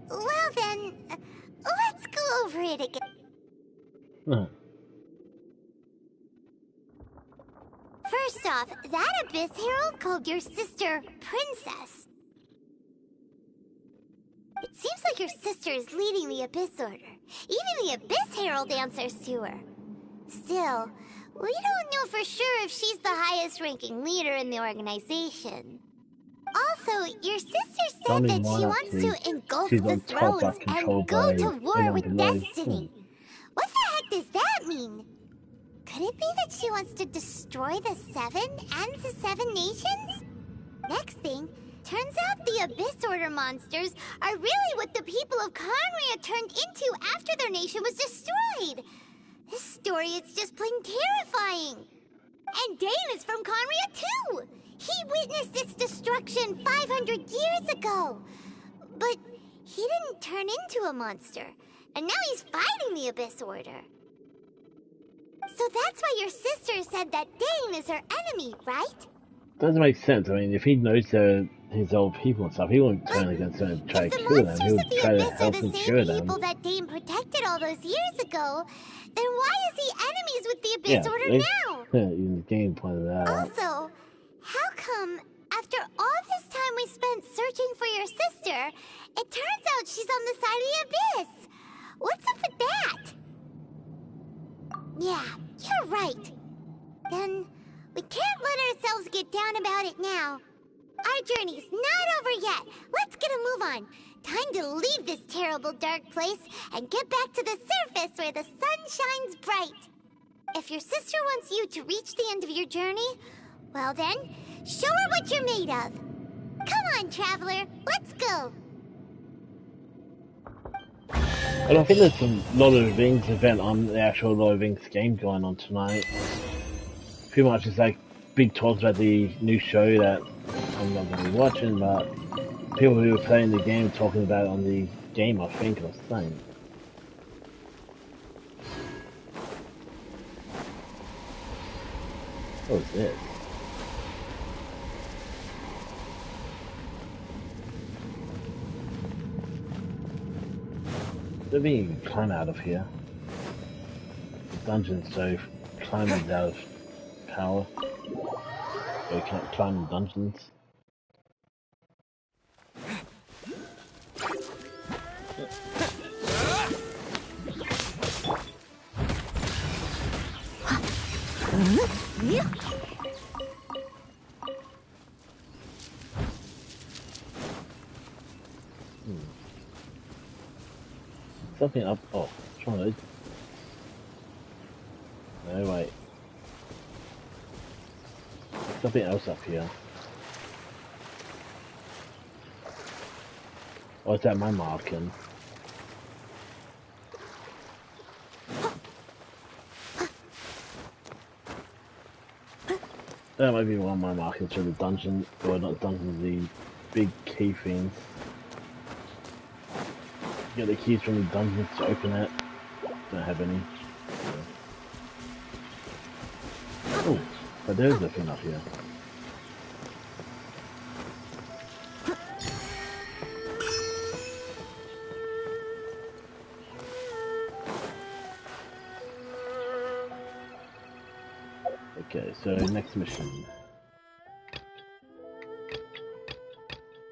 well then, let's go over it again. Huh. First off, that Abyss Herald called your sister Princess. It seems like your sister is leading the Abyss Order. Even the Abyss Herald answers to her. Still, we don't know for sure if she's the highest ranking leader in the organization. Also, your sister said Tell me that more, she wants please. to engulf She's the on top, thrones but controlled and go by to war anyone with below. destiny. What the heck does that mean? Could it be that she wants to destroy the Seven and the Seven Nations? Next thing, turns out the Abyss Order monsters are really what the people of Conria turned into after their nation was destroyed. This story is just plain terrifying. And Dane is from Conria too. He witnessed its destruction 500 years ago. But he didn't turn into a monster. And now he's fighting the Abyss Order. So that's why your sister said that Dane is her enemy, right? Doesn't make sense. I mean, if he knows they're his old people and stuff, he won't turn against them and try to kill them. He'll try to help and cure them. People that Dane protected all those years ago, then why is he enemies with the Abyss Yeah, Order now? Yeah, even the game pointed that out. Also, how come after all this time we spent searching for your sister, it turns out she's on the side of the Abyss? What's up with that? Yeah, you're right. Then we can't let ourselves get down about it now. Our journey's not over yet. Let's get a move on. Time to leave this terrible dark place and get back to the surface where the sun shines bright. If your sister wants you to reach the end of your journey, well then, show her what you're made of. Come on, traveler, let's go. And I think there's some Lord of the Rings event on the actual Lord of the Rings game going on tonight. Pretty much it's like big talks about the new show that I'm not going to be watching, but people who are playing the game talking about it on the game, I think, or something. What is this? Let me climb out of here. The dungeon's so climbing's out of power. So you can't climb in dungeons. Something up. Oh, what's wrong with it? No, wait. something else up here. Or is that my marking? That might be one of my markings for the dungeon, or not dungeons, the big key things. Get the keys from the dungeons to open it. Don't have any. Oh, but there is a thing up here. Okay, so next mission.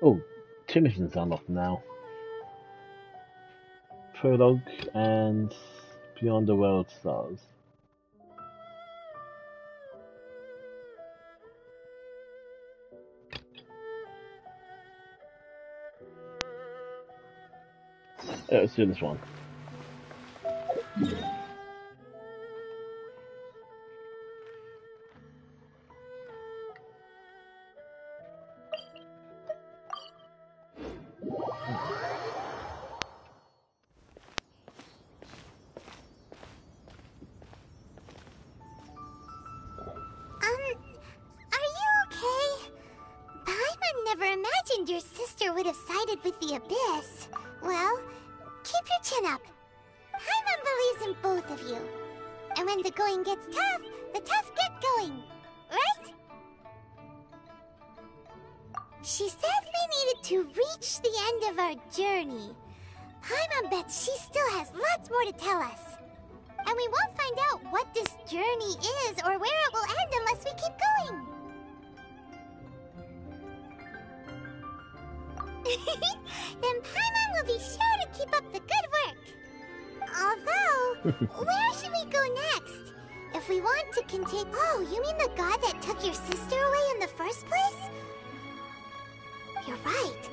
Oh, 2 missions unlocked now. Prologue and Beyond the World Stars. Yeah, let's do this one. Your sister would have sided with the Abyss. Well, keep your chin up. Paimon believes in both of you. And when the going gets tough, the tough get going. Right? She said we needed to reach the end of our journey. Paimon bets she still has lots more to tell us. And we won't find out what this journey is or where it will end unless we keep going. Then Paimon will be sure to keep up the good work. Although, where should we go next? If we want to continue... Oh, you mean the god that took your sister away in the first place? You're right.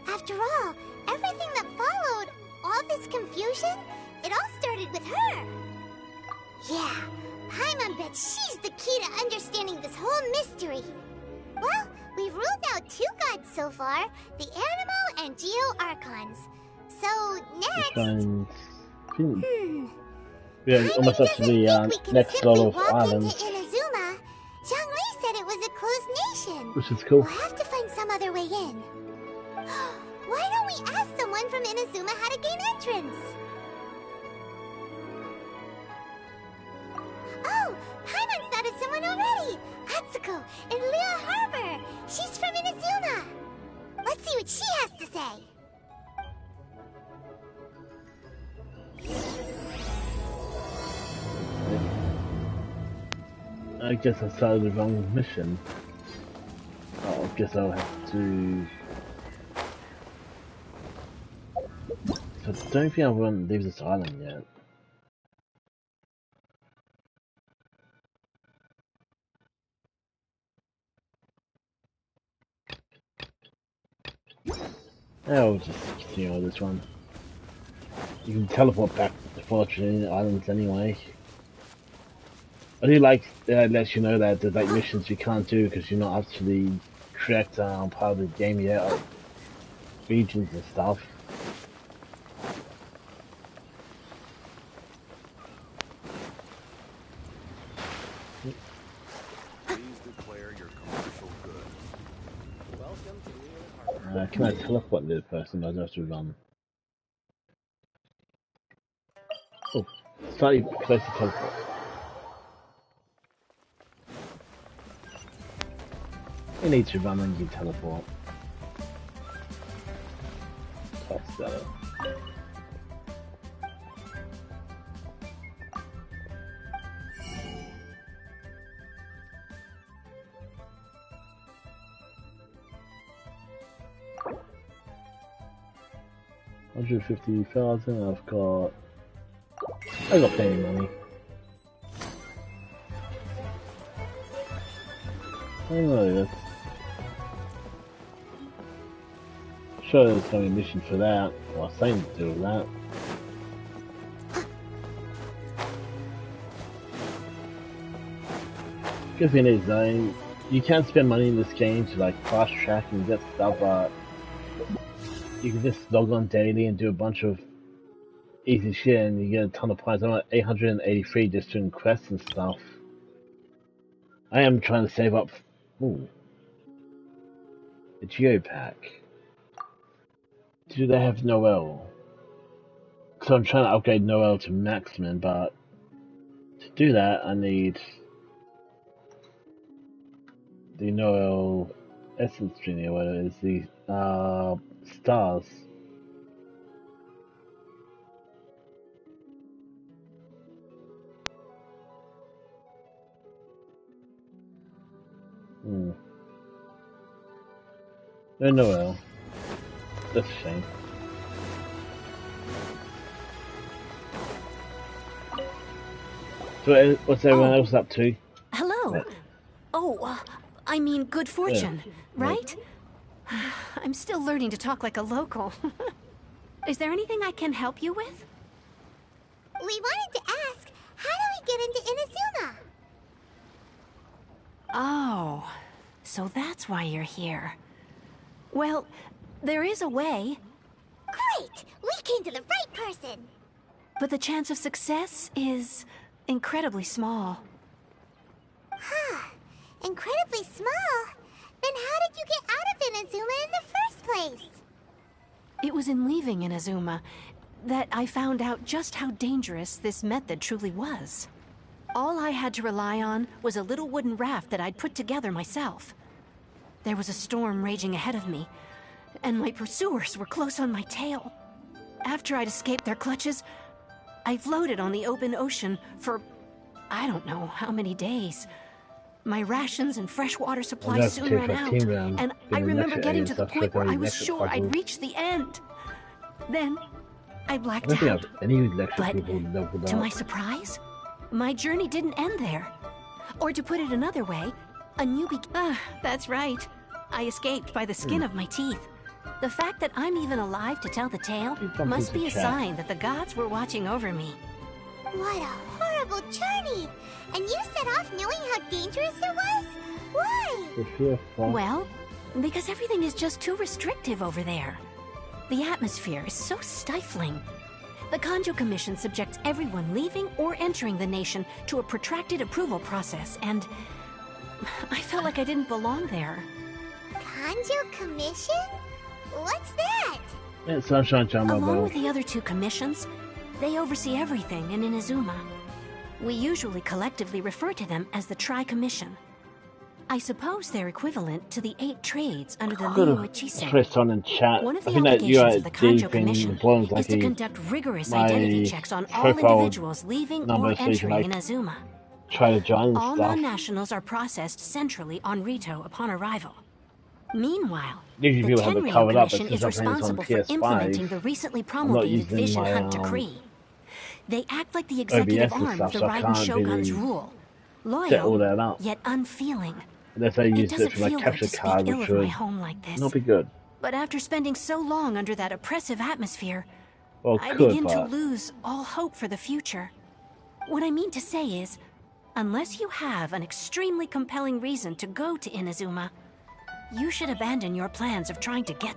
After all, everything that followed, all this confusion, it all started with her. Yeah, Paimon bets she's the key to understanding this whole mystery. Well, we've ruled out 2 gods so far, the Animal and Geo Archons. So, next... Yeah, almost up to the next lot of islands. Inazuma. Zhongli said it was a closed nation. Which is cool. We'll have to find some other way in. Why don't we ask someone from Inazuma how to gain entrance? Oh, Paimon thought of someone already! Atsuko in Leo Harbor! She's from Inazuma! Let's see what she has to say! I guess I started the wrong mission. Oh, I guess I'll have to... So I don't think I want to leave this island yet. I'll just continue on this one. You can teleport back to Fortune Islands anyway. I do like lets you know that there's like missions you can't do because you're not actually correct part of the game yet, like regions and stuff. Please declare your commercial goods. Welcome to Leo Harbor. Can I teleport to the person? I don't have to run. Oh, slightly close to teleport. You need to run when you teleport. That's better. $150,000. I got plenty of money. Oh, that's... Sure, there's no mission for that, or something to do with that. Good thing is, though, you can spend money in this game to like fast track and get stuff, but you can just log on daily and do a bunch of easy shit and you get a ton of points. I'm at 883 just doing quests and stuff. I am trying to save up. Ooh. A geopack. Do they have Noel? So I'm trying to upgrade Noel to maximum, but to do that I need the Noel Essence Junior, what is the stars. No Noel. That's a shame. So what's everyone else up to? Hello. Yeah. Oh, I mean good fortune, right? I'm still learning to talk like a local. Is there anything I can help you with? We wanted to ask, how do we get into Inazuma? Oh, so that's why you're here. Well, there is a way. Great! We came to the right person! But the chance of success is incredibly small. Huh. Incredibly small? Then how did you get out of Inazuma in the first place? It was in leaving Inazuma that I found out just how dangerous this method truly was. All I had to rely on was a little wooden raft that I'd put together myself. There was a storm raging ahead of me, and my pursuers were close on my tail. After I'd escaped their clutches, I floated on the open ocean for I don't know how many days. My rations and freshwater supplies soon ran out, and I remember getting to the point where I was sure I'd reached the end. Then, I blacked out. But, to my surprise, my journey didn't end there. Or to put it another way, a new that's right. I escaped by the skin of my teeth. The fact that I'm even alive to tell the tale must be a sign that the gods were watching over me. What a horrible journey! And you set off knowing how dangerous it was? Why? Well, because everything is just too restrictive over there. The atmosphere is so stifling. The Kanjo Commission subjects everyone leaving or entering the nation to a protracted approval process, and I felt like I didn't belong there. Kanjo Commission? What's that? It's Sunshine Chama. Along with the other two commissions, they oversee everything in Inazuma. We usually collectively refer to them as the Tri-Commission. I suppose they're equivalent to the 8 trades under the Leo Press on in chat. One of the obligations of the Kanjo Commission is to conduct rigorous identity checks on all individuals leaving or entering Inazuma. Try to join all stuff. non-nationals are processed centrally on Rito upon arrival. Meanwhile, Usually the people have it Tenryou covered up, Commission is because I'm playing this on responsible for PS5. implementing the recently promulgated using Vision my, Hunt Decree. They act like the executive OBS and arm of stuff, the so I Raiden can't Shogun's really rule. set all that Loyal, up. yet unfeeling. Unless I It use doesn't it for my feel good capture to speak card, ill which of my would home like this. not be good. But after spending so long under that oppressive atmosphere, Well, I could, begin to but lose all hope for the future. What I mean to say is, unless you have an extremely compelling reason to go to Inazuma, you should abandon your plans of trying to get...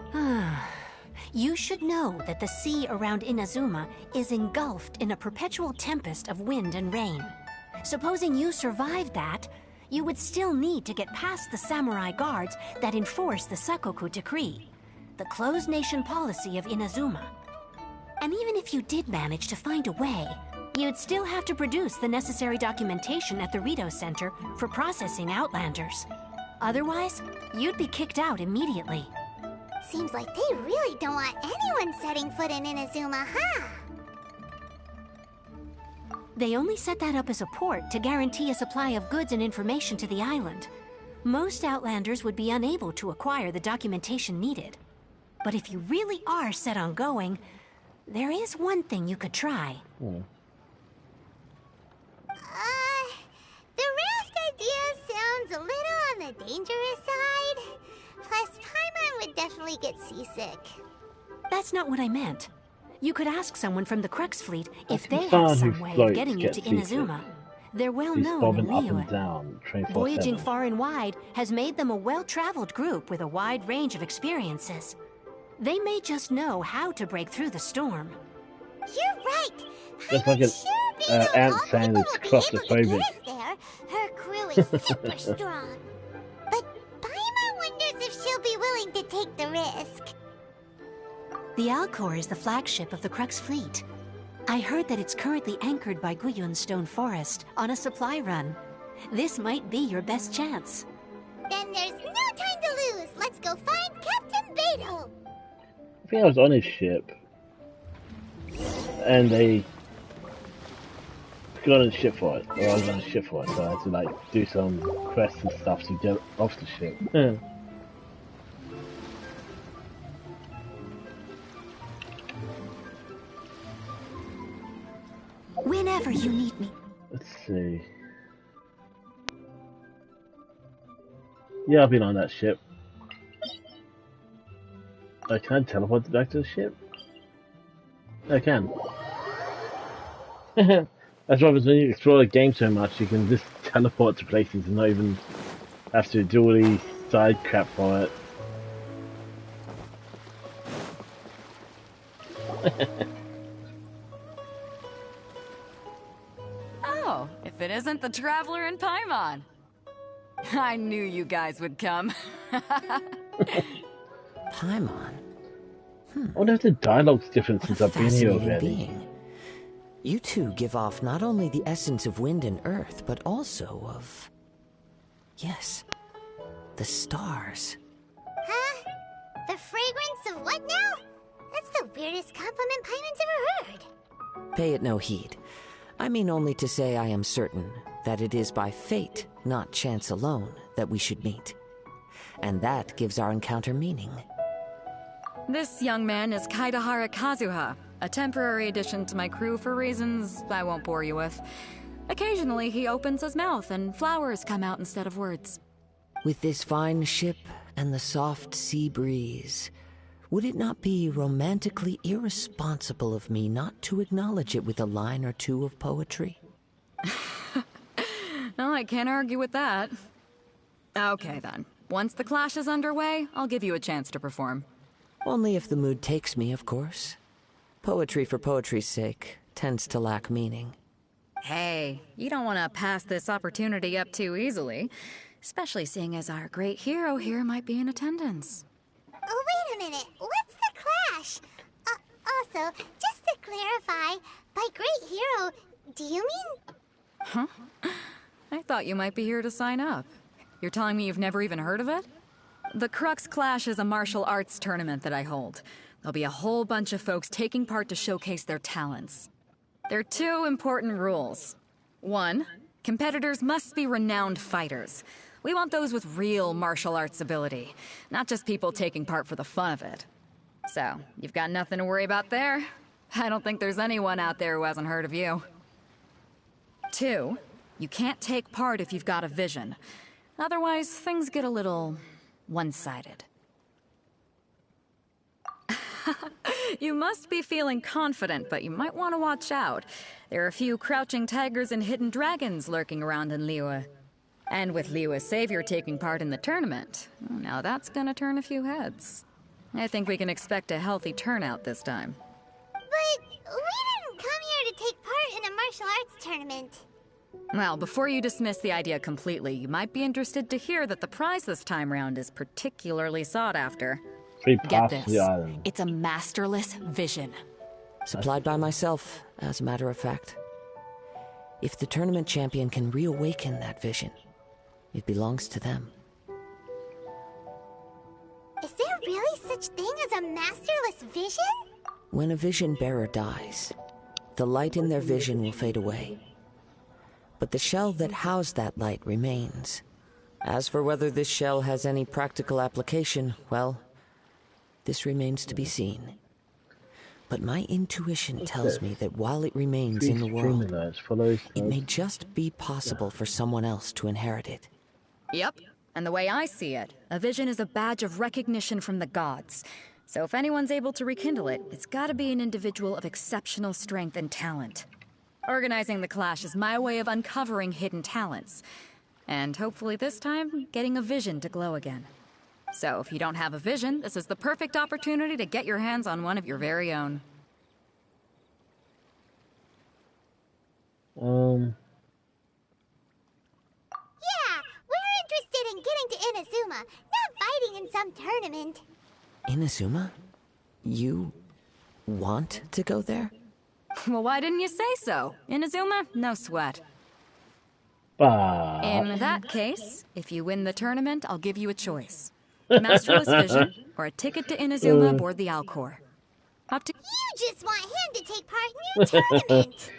You should know that the sea around Inazuma is engulfed in a perpetual tempest of wind and rain. Supposing you survived that, you would still need to get past the samurai guards that enforce the Sakoku Decree, the closed nation policy of Inazuma. And even if you did manage to find a way, you'd still have to produce the necessary documentation at the Rito Center for processing Outlanders. Otherwise, you'd be kicked out immediately. Seems like they really don't want anyone setting foot in Inazuma, huh? They only set that up as a port to guarantee a supply of goods and information to the island. Most Outlanders would be unable to acquire the documentation needed. But if you really are set on going, there is one thing you could try. The raft idea sounds a little on the dangerous side. Plus, Paimon would definitely get seasick. That's not what I meant. You could ask someone from the Crux Fleet if they someone have who some way of floats getting you gets to Inazuma. They're well He's known bobbing in up and Liyue. down, train 47. Voyaging far and wide has made them a well-traveled group with a wide range of experiences. They may just know how to break through the storm. You're right. Just like an ant saying it's claustrophobic. There. Her crew is super strong. But Paimon wonders if she'll be willing to take the risk. The Alcor is the flagship of the Crux fleet. I heard that it's currently anchored by Guyun Stone Forest on a supply run. This might be your best chance. Then there's no time to lose. Let's go find Captain Beto. I think I was on his ship. And they got on the ship for it. Or I was on the ship for it, so I had to like do some quests and stuff to get off the ship. Whenever you need me. Let's see. Yeah, I've been on that ship. Can I teleport back to the ship? I can. That's right, because when you explore the game so much, you can just teleport to places and not even have to do all these side crap for it. Oh, if it isn't the Traveler and Paimon. I knew you guys would come. Paimon? I wonder if the dialogue's different since I've been here already. Being. You two give off not only the essence of wind and earth, but also of... Yes, the stars. Huh? The fragrance of what now? That's the weirdest compliment Paimon's ever heard. Pay it no heed. I mean only to say I am certain that it is by fate, not chance alone, that we should meet. And that gives our encounter meaning. This young man is Kaidahara Kazuha, a temporary addition to my crew for reasons I won't bore you with. Occasionally he opens his mouth and flowers come out instead of words. With this fine ship and the soft sea breeze, would it not be romantically irresponsible of me not to acknowledge it with a line or two of poetry? No, I can't argue with that. Okay then. Once the clash is underway, I'll give you a chance to perform. Only if the mood takes me, of course. Poetry for poetry's sake tends to lack meaning. Hey, you don't want to pass this opportunity up too easily, especially seeing as our great hero here might be in attendance. Oh, wait a minute. What's the clash? Also, just to clarify, by great hero, do you mean... Huh? I thought you might be here to sign up. You're telling me you've never even heard of it? The Crux Clash is a martial arts tournament that I hold. There'll be a whole bunch of folks taking part to showcase their talents. There are two important rules. One, competitors must be renowned fighters. We want those with real martial arts ability, not just people taking part for the fun of it. So, you've got nothing to worry about there. I don't think there's anyone out there who hasn't heard of you. Two, you can't take part if you've got a vision. Otherwise, things get a little one-sided. You must be feeling confident, but you might want to watch out. There are a few crouching tigers and hidden dragons lurking around in Liyue. And with Liyue's savior taking part in the tournament, now that's gonna turn a few heads. I think we can expect a healthy turnout this time. But we didn't come here to take part in a martial arts tournament. Well, before you dismiss the idea completely, you might be interested to hear that the prize this time round is particularly sought after. Get this. It's a masterless vision. Supplied by myself, as a matter of fact. If the tournament champion can reawaken that vision, it belongs to them. Is there really such thing as a masterless vision? When a vision bearer dies, the light in their vision will fade away. But the shell that housed that light remains. As for whether this shell has any practical application, well, this remains to be seen. But my intuition tells me that while it remains in the world, it may just be possible for someone else to inherit it. Yep, and the way I see it, a vision is a badge of recognition from the gods. So if anyone's able to rekindle it, it's gotta be an individual of exceptional strength and talent. Organizing the clash is my way of uncovering hidden talents. And hopefully this time, getting a vision to glow again. So if you don't have a vision, this is the perfect opportunity to get your hands on one of your very own. Yeah, we're interested in getting to Inazuma, not fighting in some tournament. Inazuma? You want to go there? Well, why didn't you say so? Inazuma? No sweat. In that case, if you win the tournament, I'll give you a choice. Masterless vision, or a ticket to Inazuma aboard the Alcor. Up to You just want him to take part in your tournament!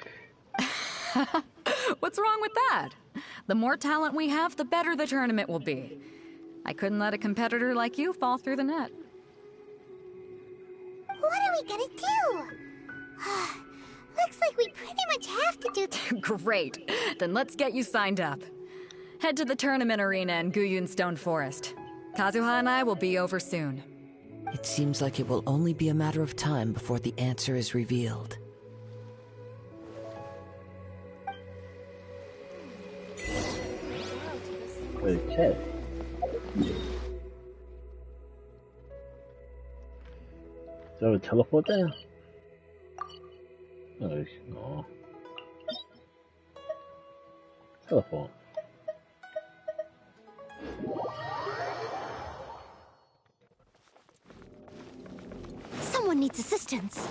What's wrong with that? The more talent we have, the better the tournament will be. I couldn't let a competitor like you fall through the net. What are we gonna do? Looks like we pretty much have to do Great. Then let's get you signed up. Head to the tournament arena in Guyun Stone Forest. Kazuha and I will be over soon. It seems like it will only be a matter of time before the answer is revealed. Okay. So a teleport there? Oh, no. Teleport. Someone needs assistance.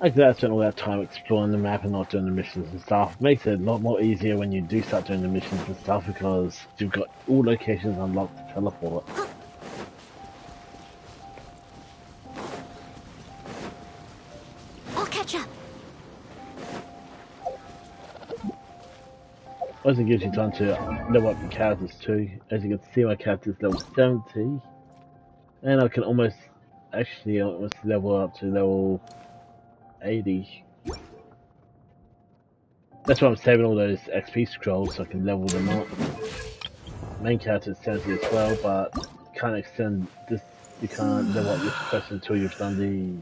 I glad I spent all that time exploring the map and not doing the missions and stuff. Makes it a lot more easier when you do start doing the missions and stuff because you've got all locations unlocked to teleport. I'll catch up. Also gives you time to level up your characters too. As you can see, my character's level 70. And I can almost level up to level 80. That's why I'm saving all those XP scrolls so I can level them up. Main character is 70 as well, but you can't extend this. You can't level up this person until you've done the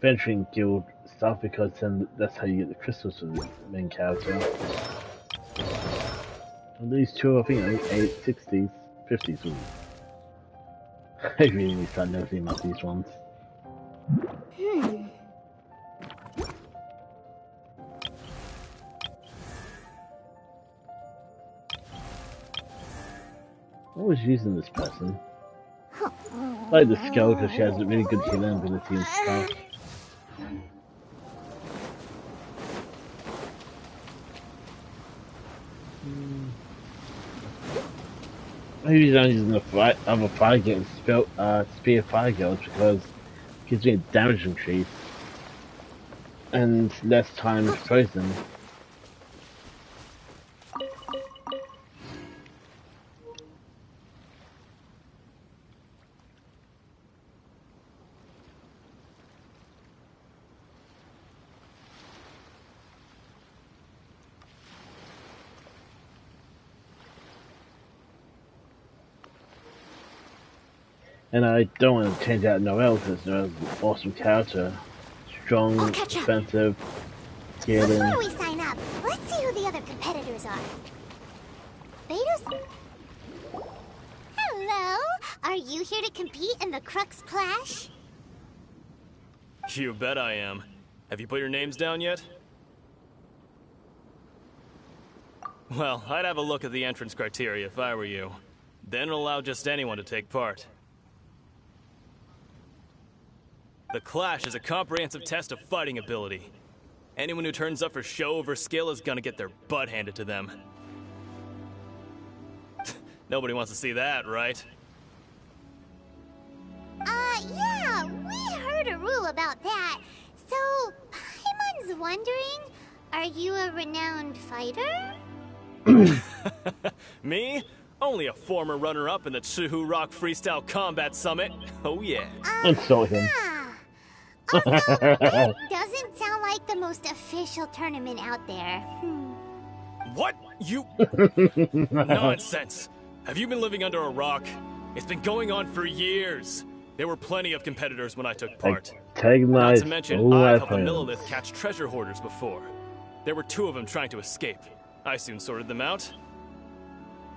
Venturing Guild stuff because then that's how you get the crystals for the main character. And these two, I think, are 60s, 50s. I really need to start noticing about these ones. I was using this person. I like the skull because she has a really good healing ability and stuff. Maybe I'm using the other fire girls, spear fire girls because it gives me a damage increase and less time frozen. And I don't want to change out Noelle because Noelle's an awesome character. Strong, defensive, healing. Before we sign up, let's see who the other competitors are. Beidou's... Hello! Are you here to compete in the Crux Clash? You bet I am. Have you put your names down yet? Well, I'd have a look at the entrance criteria if I were you. Then allow just anyone to take part. The Clash is a comprehensive test of fighting ability. Anyone who turns up for show over skill is gonna get their butt handed to them. Nobody wants to see that, right? Yeah, we heard a rule about that. So, Paimon's wondering, are you a renowned fighter? Me? Only a former runner-up in the Chihu Rock Freestyle Combat Summit. Oh yeah. I saw him. Also, it doesn't sound like the most official tournament out there. What? You... Nonsense. Have you been living under a rock? It's been going on for years. There were plenty of competitors when I took part. Not to mention, I've helped the Millilith catch treasure hoarders before. There were 2 of them trying to escape. I soon sorted them out.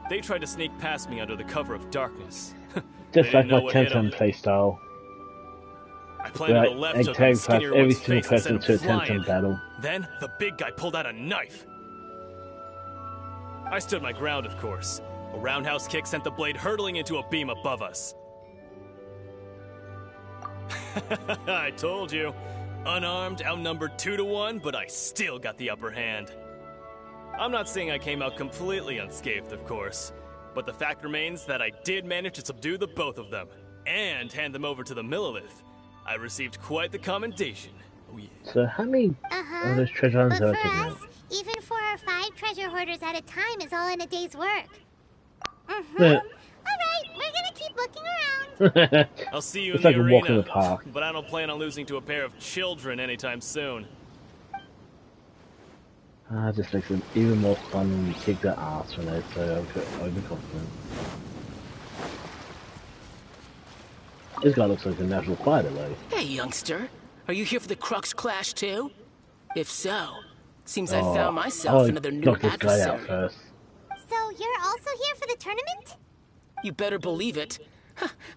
They tried to sneak past me under the cover of darkness. Just like my Temtem playstyle. I planted a left hook on the skinnier every one's single face and sent person him to a Temtem flying. battle. Then, the big guy pulled out a knife. I stood my ground, of course. A roundhouse kick sent the blade hurtling into a beam above us. I told you. Unarmed, outnumbered 2 to 1, but I still got the upper hand. I'm not saying I came out completely unscathed, of course, but the fact remains that I did manage to subdue the both of them, and hand them over to the Millilith. I received quite the commendation. Oh, yeah. So how many of those treasure hunts But are for taking us, even 4 or 5 treasure hoarders at a time is all in a day's work. Yeah. Alright, we're gonna keep looking around. I'll see you It's in like the a arena, walk in the park. but I don't plan on losing to a pair of children anytime soon. It just makes it even more fun when you kick their ass when they're so overconfident. This guy looks like a natural fighter though. Hey, youngster. Are you here for the Crux Clash too? If so, seems I found I'll myself another new knock this guy out adversary. first. So you're also here for the tournament? You better believe it.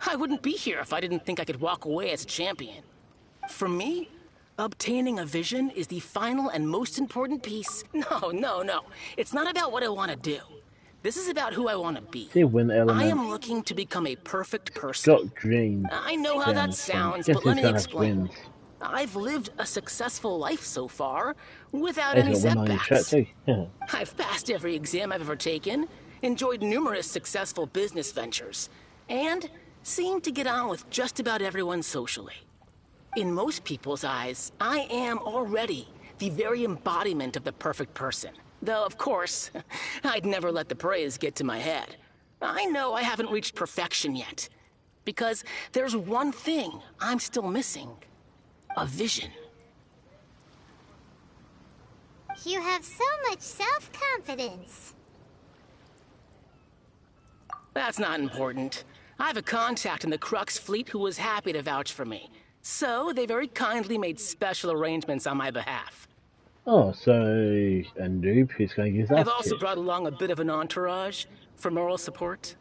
I wouldn't be here if I didn't think I could walk away as a champion. For me, obtaining a vision is the final and most important piece. No. It's not about what I want to do. This is about who I want to be. See, win element. I am looking to become a perfect person. Got dreams. I know how that sounds, but let me explain. I've lived a successful life so far, without any setbacks. I've passed every exam I've ever taken, enjoyed numerous successful business ventures, and seem to get on with just about everyone socially. In most people's eyes, I am already the very embodiment of the perfect person. Though, of course, I'd never let the praise get to my head. I know I haven't reached perfection yet, because there's one thing I'm still missing. A vision. You have so much self-confidence. That's not important. I have a contact in the Crux fleet who was happy to vouch for me. So, they very kindly made special arrangements on my behalf. Oh, so a noob who's going to use that. I've also brought along a bit of an entourage for moral support.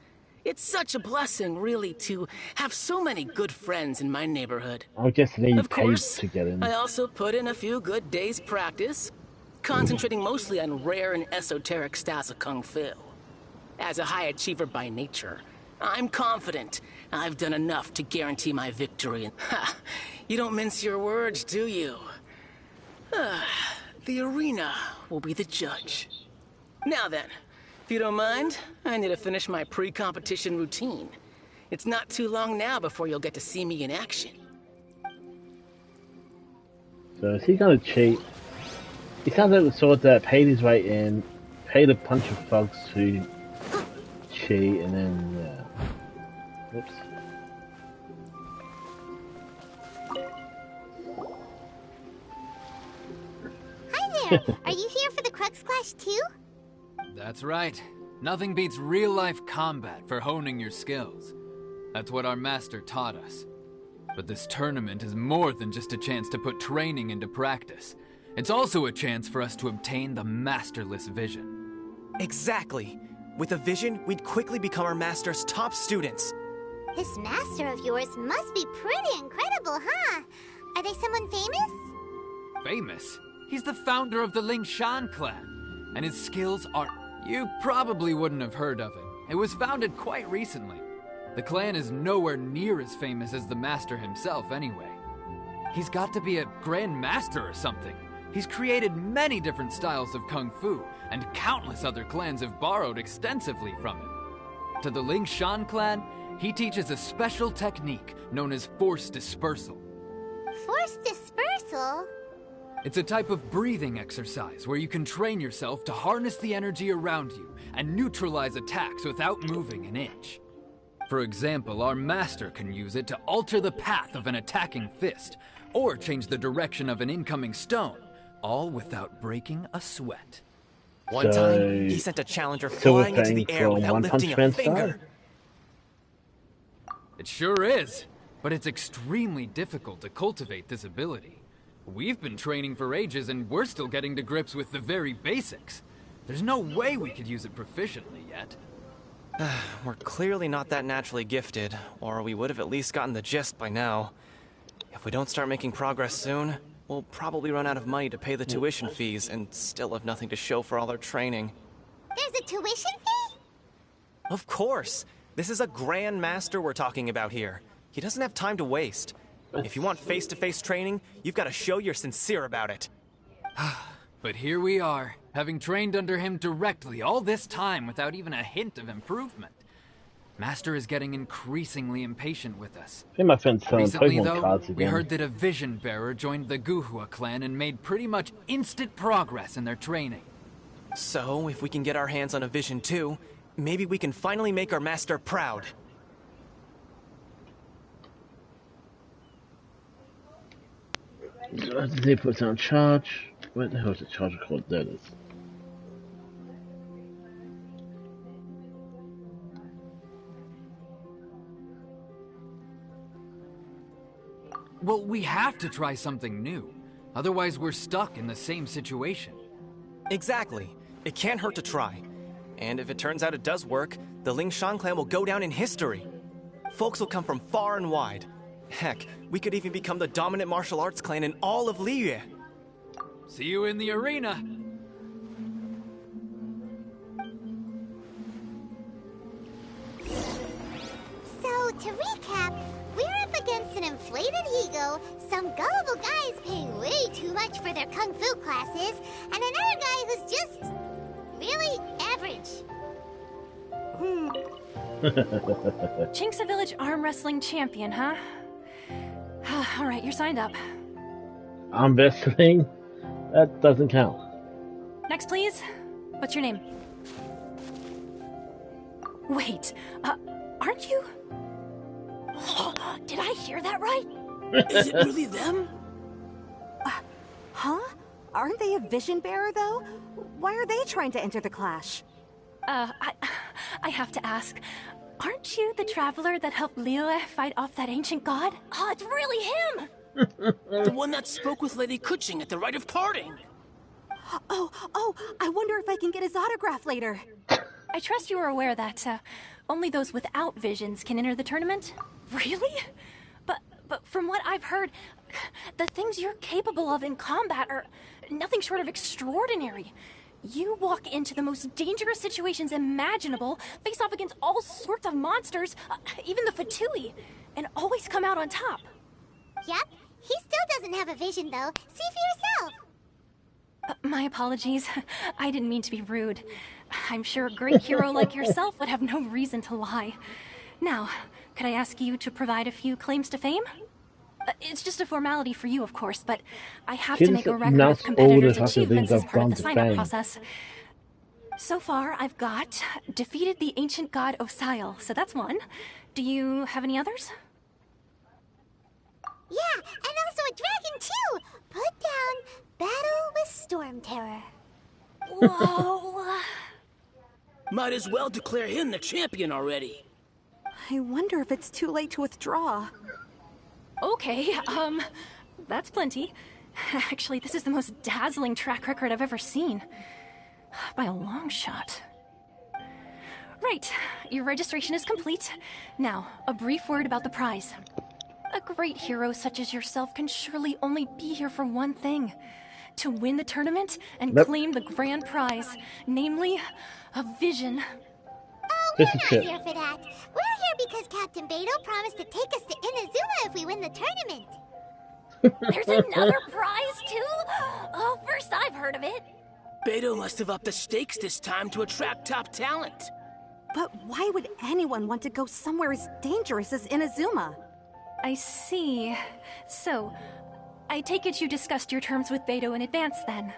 It's such a blessing, really, to have so many good friends in my neighborhood. I guess they Of paid course, to get in. I also put in a few good days' practice, concentrating mostly on rare and esoteric styles of Kung Fu. As a high achiever by nature, I'm confident I've done enough to guarantee my victory. Ha! You don't mince your words, do you? The arena will be the judge. Now then, if you don't mind, I need to finish my pre-competition routine. It's not too long now before you'll get to see me in action. So is he going to cheat? He sounds like the sort that paid his way in, paid a bunch of thugs to cheat, and then, yeah. Oops. Hi there! Are you here for the Crux Clash too? That's right. Nothing beats real-life combat for honing your skills. That's what our master taught us. But this tournament is more than just a chance to put training into practice. It's also a chance for us to obtain the masterless vision. Exactly. With a vision, we'd quickly become our master's top students. This master of yours must be pretty incredible, huh? Are they someone famous? Famous? He's the founder of the Lingshan clan, and his skills are... You probably wouldn't have heard of it. It was founded quite recently. The clan is nowhere near as famous as the master himself, anyway. He's got to be a grand master or something. He's created many different styles of Kung Fu, and countless other clans have borrowed extensively from him. To the Lingshan clan, he teaches a special technique known as force dispersal. Force dispersal? It's a type of breathing exercise where you can train yourself to harness the energy around you and neutralize attacks without moving an inch. For example, our master can use it to alter the path of an attacking fist, or change the direction of an incoming stone, all without breaking a sweat. One time, he sent a challenger flying into the air without lifting a finger. It sure is, but it's extremely difficult to cultivate this ability. We've been training for ages and we're still getting to grips with the very basics. There's no way we could use it proficiently yet. We're clearly not that naturally gifted, or we would have at least gotten the gist by now. If we don't start making progress soon, we'll probably run out of money to pay the tuition fees and still have nothing to show for all our training. There's a tuition fee? Of course! This is a Grand Master we're talking about here. He doesn't have time to waste. If you want face-to-face training, you've got to show you're sincere about it. But here we are, having trained under him directly all this time without even a hint of improvement. Master is getting increasingly impatient with us. I think my friend's selling Recently, Pokemon though, cards again. we heard that a Vision Bearer joined the Guhua clan and made pretty much instant progress in their training. So, if we can get our hands on a Vision too, maybe we can finally make our master proud. Did they put it on charge? Where the hell is the charger cord? There it is. Well, we have to try something new. Otherwise, we're stuck in the same situation. Exactly. It can't hurt to try. And if it turns out it does work, the Lingshan clan will go down in history. Folks will come from far and wide. Heck, we could even become the dominant martial arts clan in all of Liyue. See you in the arena. So, to recap, we're up against an inflated ego, some gullible guys paying way too much for their kung fu classes, and another guy who's just really average. Chinksa Village arm wrestling champion, huh? Alright, you're signed up. Arm wrestling? That doesn't count. Next, please. What's your name? Wait, aren't you? Did I hear that right? Is it really them? Huh? Aren't they a vision bearer, though? Why are they trying to enter the clash? I have to ask. Aren't you the traveler that helped Liyue fight off that ancient god? Oh, it's really him! The one that spoke with Lady Kuching at the rite of parting. Oh, I wonder if I can get his autograph later. I trust you are aware that only those without visions can enter the tournament? Really? But from what I've heard, the things you're capable of in combat are nothing short of extraordinary. You walk into the most dangerous situations imaginable, face off against all sorts of monsters, even the Fatui, and always come out on top. Yep, he still doesn't have a vision though. See for yourself. My apologies. I didn't mean to be rude. I'm sure a great hero like yourself would have no reason to lie. Now, could I ask you to provide a few claims to fame? It's just a formality for you, of course, but I have to make a record of competitors' achievements as part of the sign-up process. So far, I've got defeated the ancient god Osile, so that's one. Do you have any others? Yeah, and also a dragon too! Put down Battle with Storm Terror. Whoa! Might as well declare him the champion already. I wonder if it's too late to withdraw. Okay, that's plenty. Actually, this is the most dazzling track record I've ever seen. By a long shot. Right, your registration is complete. Now, a brief word about the prize. A great hero such as yourself can surely only be here for one thing. To win the tournament and claim the grand prize. Namely, a vision. Oh, we're not here for that. We're here because Captain Beidou promised to take us to Inazuma if we win the tournament. There's another prize, too? Oh, first I've heard of it. Beidou must have upped the stakes this time to attract top talent. But why would anyone want to go somewhere as dangerous as Inazuma? I see. So, I take it you discussed your terms with Beidou in advance, then?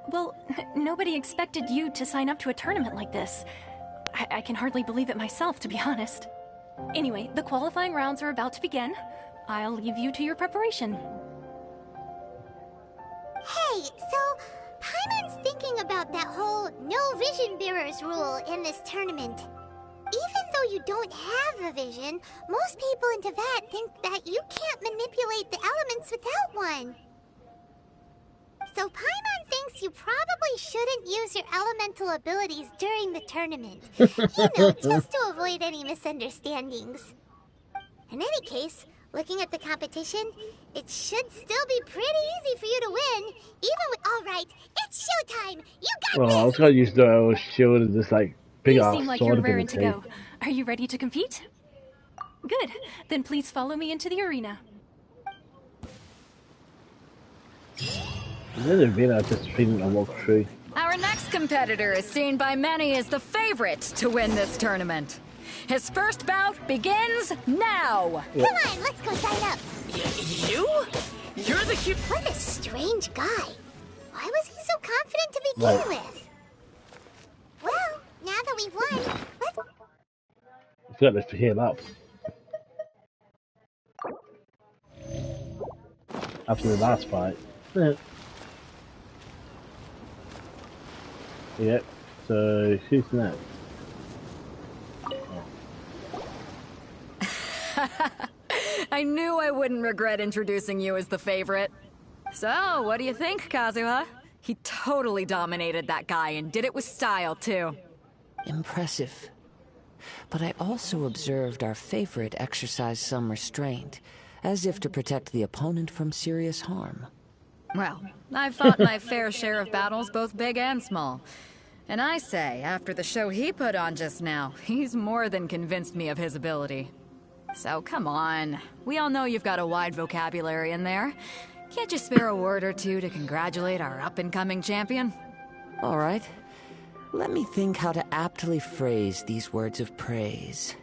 Well, nobody expected you to sign up to a tournament like this. I can hardly believe it myself, to be honest. Anyway, the qualifying rounds are about to begin. I'll leave you to your preparation. Hey, so Paimon's thinking about that whole no vision bearers rule in this tournament. Even though you don't have a vision, most people in Teyvat think that you can't manipulate the elements without one. So Paimon thinks you probably shouldn't use your elemental abilities during the tournament. You know, just to avoid any misunderstandings. In any case, looking at the competition, it should still be pretty easy for you to win, even with... Alright, it's showtime! You got Well, I was gonna use the shield and just like big You ass seem like sword you're raring to ability. go. Are you ready to compete? Good. Then please follow me into the arena. Then the arena just feeling I walk through. Our next competitor is seen by many as the favorite to win this tournament. His first bout begins now! Come on, let's go sign up! You? You're the cute... What a strange guy. Why was he so confident to begin with? Well, now that we've won, let's... I forgot this to heal up. After the last fight. Yep, so who's next? I knew I wouldn't regret introducing you as the favorite. So, what do you think, Kazuha? He totally dominated that guy and did it with style, too. Impressive. But I also observed our favorite exercise some restraint, as if to protect the opponent from serious harm. Well, I've fought my fair share of battles, both big and small. And I say, after the show he put on just now, he's more than convinced me of his ability. So come on, we all know you've got a wide vocabulary in there. Can't you spare a word or two to congratulate our up-and-coming champion? All right. Let me think how to aptly phrase these words of praise.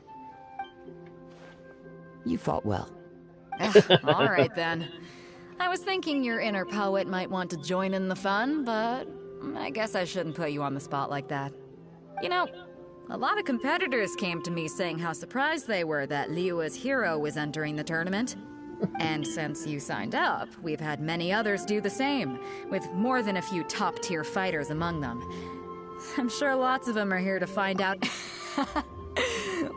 You fought well. All right, then. I was thinking your inner poet might want to join in the fun, but I guess I shouldn't put you on the spot like that. You know, a lot of competitors came to me saying how surprised they were that Liyue's hero was entering the tournament. And since you signed up, we've had many others do the same, with more than a few top-tier fighters among them. I'm sure lots of them are here to find out...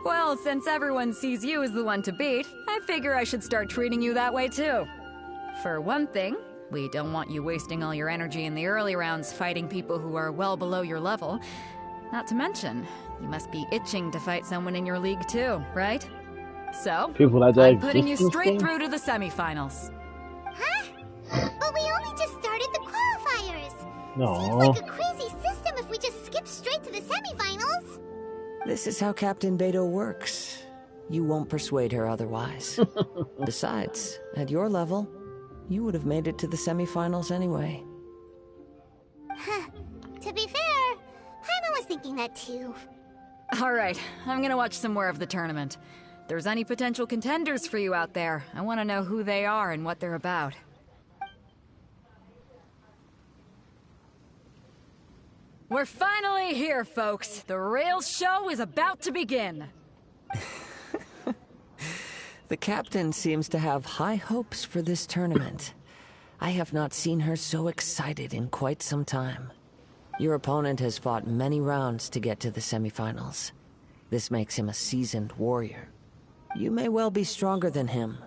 Well, since everyone sees you as the one to beat, I figure I should start treating you that way too. For one thing, we don't want you wasting all your energy in the early rounds fighting people who are well below your level. Not to mention, you must be itching to fight someone in your league too, right? So, I'm putting you straight through to the semifinals. Huh? But we only just started the qualifiers. No. Seems like a crazy system if we just skip straight to the semifinals. This is how Captain Beto works. You won't persuade her otherwise. Besides, at your level, you would have made it to the semifinals anyway. Huh. To be fair, Paimon was thinking that too. Alright, I'm gonna watch some more of the tournament. If there's any potential contenders for you out there, I want to know who they are and what they're about. We're finally here, folks. The real show is about to begin. The captain seems to have high hopes for this tournament. I have not seen her so excited in quite some time. Your opponent has fought many rounds to get to the semifinals. This makes him a seasoned warrior. You may well be stronger than him,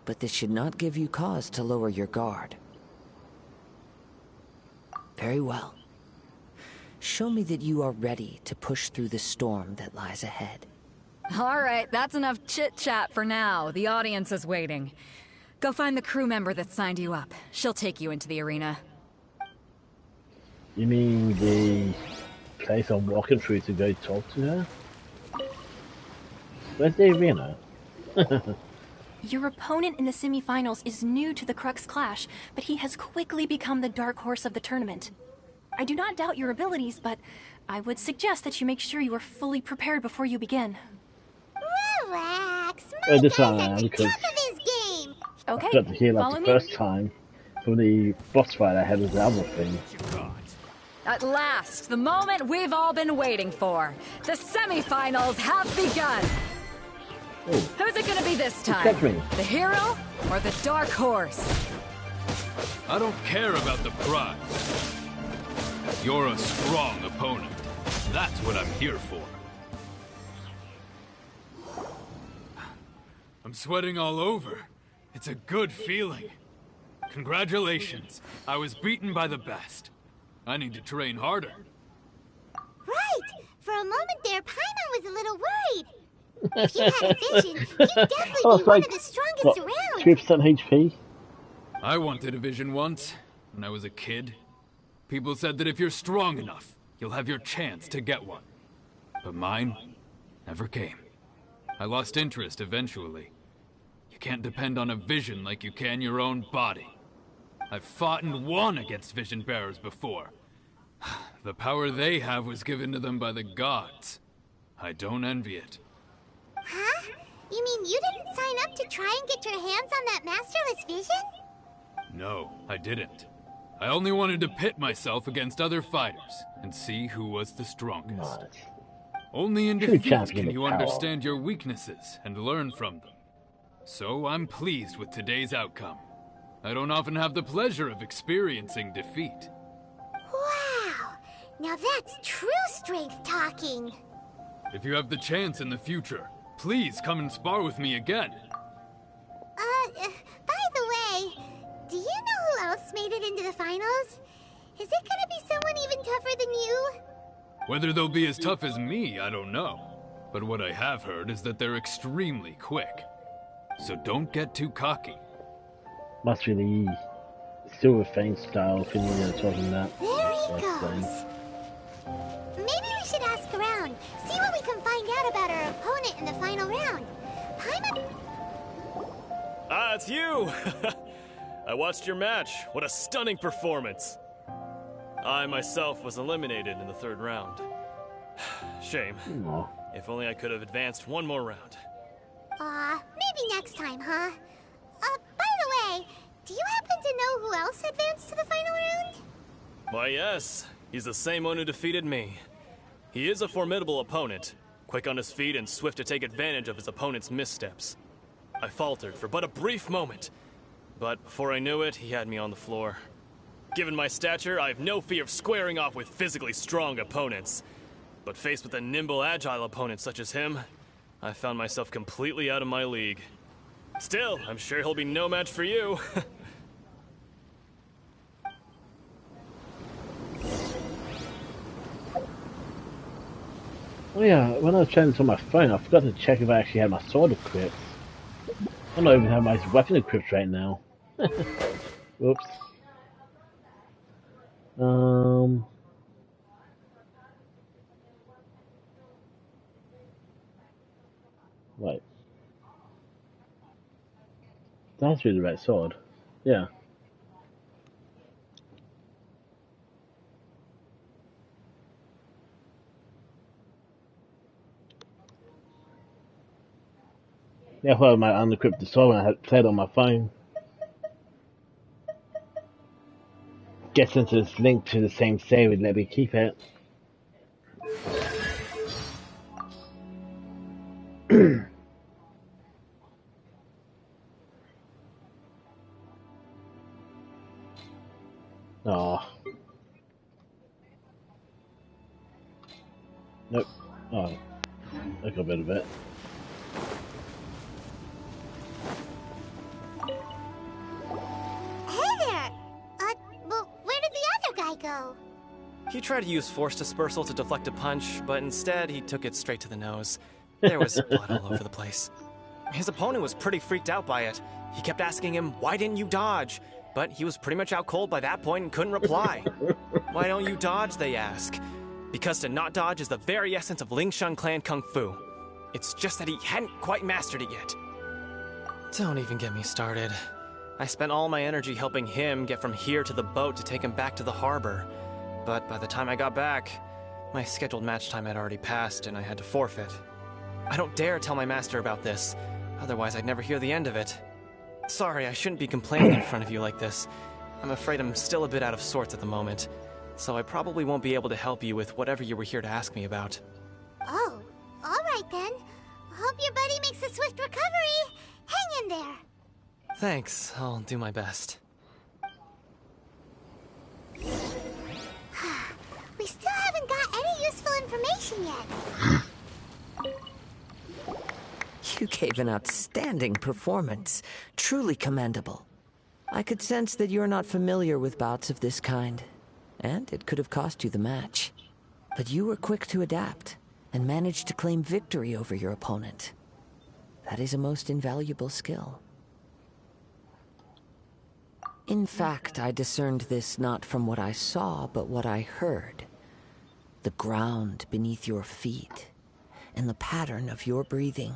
but this should not give you cause to lower your guard. Very well. Show me that you are ready to push through the storm that lies ahead. Alright, that's enough chit-chat for now. The audience is waiting. Go find the crew member that signed you up. She'll take you into the arena. You mean the place I'm walking through to go talk to her? Where's the arena? Your opponent in the semifinals is new to the Crux Clash, but he has quickly become the dark horse of the tournament. I do not doubt your abilities, but I would suggest that you make sure you are fully prepared before you begin. Relax, my guy's at the because top of his game. Okay, I got to heal up the first time from the boss fight I had with the other thing. At last, the moment we've all been waiting for. The semifinals have begun. Ooh. Who's it gonna be this time? The hero or the dark horse? I don't care about the prize. You're a strong opponent. That's what I'm here for. I'm sweating all over. It's a good feeling. Congratulations. I was beaten by the best. I need to train harder. Right! For a moment there, Paimon was a little worried. If you had a vision, you'd definitely be one of the strongest around. 3% HP? I wanted a vision once, when I was a kid. People said that if you're strong enough, you'll have your chance to get one. But mine never came. I lost interest eventually. You can't depend on a vision like you can your own body. I've fought and won against vision bearers before. The power they have was given to them by the gods. I don't envy it. Huh? You mean you didn't sign up to try and get your hands on that masterless vision? No, I didn't. I only wanted to pit myself against other fighters and see who was the strongest. Only in defeat can you understand your weaknesses and learn from them. So I'm pleased with today's outcome. I don't often have the pleasure of experiencing defeat. Wow! Now that's true strength talking. If you have the chance in the future, please come and spar with me again. By the way, do you know who else made it into the finals? Is it gonna be someone even tougher than you? Whether they'll be as tough as me, I don't know. But what I have heard is that they're extremely quick. So don't get too cocky. Must be the Silver Fang style thing you're talking about. There he goes. Maybe we should ask around, see what we can find out about our opponent in the final round. Paimon... Ah, it's you! I watched your match. What a stunning performance. I myself was eliminated in the third round. Shame. Aww. If only I could have advanced one more round. Maybe next time, huh? By the way, do you happen to know who else advanced to the final round? Why, yes. He's the same one who defeated me. He is a formidable opponent, quick on his feet and swift to take advantage of his opponent's missteps. I faltered for but a brief moment, but before I knew it, he had me on the floor. Given my stature, I have no fear of squaring off with physically strong opponents. But faced with a nimble, agile opponent such as him, I found myself completely out of my league. Still, I'm sure he'll be no match for you. Oh yeah, when I was trying this on my phone, I forgot to check if I actually had my sword equipped. I don't even have my weapon equipped right now. Whoops. Right. That's really the right sword. Yeah. Yeah, I thought I might unequip the sword when I had played on my phone. Guess since it's linked to the same save, it let me keep it. Oh. Nope. Oh. I got rid of it. Hey there! Well, where did the other guy go? He tried to use force dispersal to deflect a punch, but instead he took it straight to the nose. There was blood all over the place. His opponent was pretty freaked out by it. He kept asking him, "Why didn't you dodge?" But he was pretty much out cold by that point and couldn't reply. "Why don't you dodge?" they ask. Because to not dodge is the very essence of Lingshan clan kung fu. It's just that he hadn't quite mastered it yet. Don't even get me started. I spent all my energy helping him get from here to the boat to take him back to the harbor. But by the time I got back, my scheduled match time had already passed and I had to forfeit. I don't dare tell my master about this, otherwise I'd never hear the end of it. Sorry, I shouldn't be complaining in front of you like this. I'm afraid I'm still a bit out of sorts at the moment, so I probably won't be able to help you with whatever you were here to ask me about. Oh, alright then. Hope your buddy makes a swift recovery. Hang in there. Thanks, I'll do my best. We still haven't got any useful information yet. You gave an outstanding performance. Truly commendable. I could sense that you're not familiar with bouts of this kind, and it could have cost you the match. But you were quick to adapt, and managed to claim victory over your opponent. That is a most invaluable skill. In fact, I discerned this not from what I saw, but what I heard. The ground beneath your feet, and the pattern of your breathing.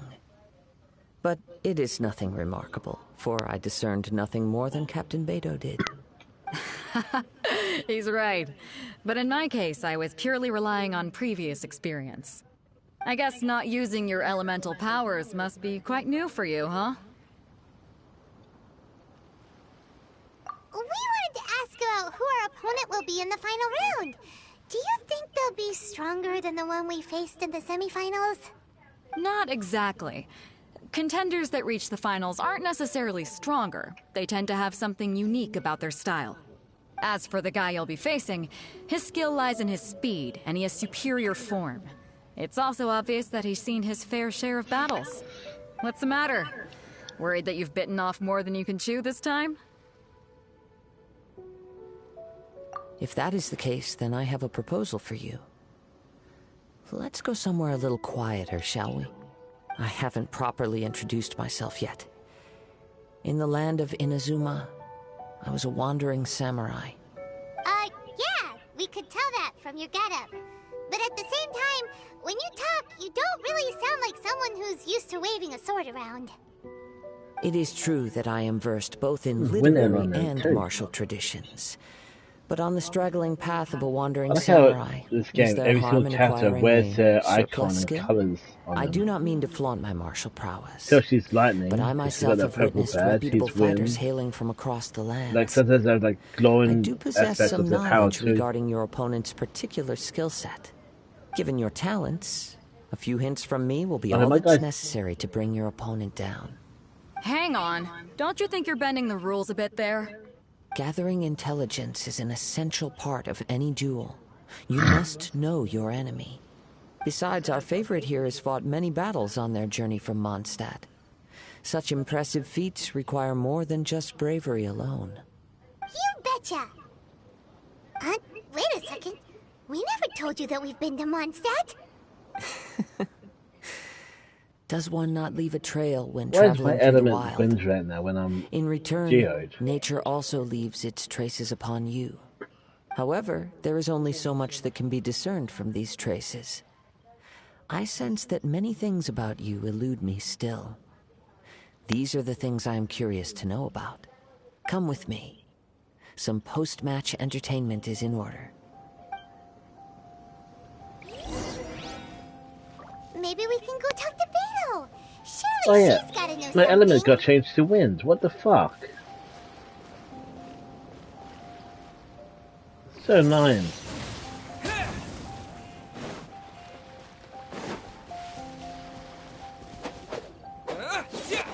But it is nothing remarkable, for I discerned nothing more than Captain Beto did. He's right. But in my case, I was purely relying on previous experience. I guess not using your elemental powers must be quite new for you, huh? We wanted to ask about who our opponent will be in the final round. Do you think they'll be stronger than the one we faced in the semifinals? Not exactly. Contenders that reach the finals aren't necessarily stronger. They tend to have something unique about their style. As for the guy you'll be facing, his skill lies in his speed, and he has superior form. It's also obvious that he's seen his fair share of battles. What's the matter? Worried that you've bitten off more than you can chew this time? If that is the case, then I have a proposal for you. Let's go somewhere a little quieter, shall we? I haven't properly introduced myself yet. In the land of Inazuma, I was a wandering samurai. Yeah, we could tell that from your getup. But at the same time, when you talk, you don't really sound like someone who's used to waving a sword around. It is true that I am versed both in literary and martial traditions. But on the straggling path of a wandering samurai, this is game, there every harm single in chapter acquiring wears a her icon surplus and skill? colours on I them. do not mean to flaunt my martial prowess. So she's lightning, but I myself have witnessed reputable fighters hailing from across the land. Like sometimes there's like glowing I do possess aspects some of the power knowledge too. regarding your opponent's particular skill set. Given your talents, a few hints from me will be all that's necessary to bring your opponent down. Hang on. Don't you think you're bending the rules a bit there? Gathering intelligence is an essential part of any duel. You must know your enemy. Besides, our favorite here has fought many battles on their journey from Mondstadt. Such impressive feats require more than just bravery alone. You betcha! Wait a second. We never told you that we've been to Mondstadt. Does one not leave a trail when Why is traveling my through the element wild? wins right now when I'm In return, geode? nature also leaves its traces upon you. However, there is only so much that can be discerned from these traces. I sense that many things about you elude me still. These are the things I am curious to know about. Come with me. Some post-match entertainment is in order. Maybe we can go talk to Beto. Surely Oh yeah, she's gotta know my something. element got changed to wind. What the fuck? So annoying.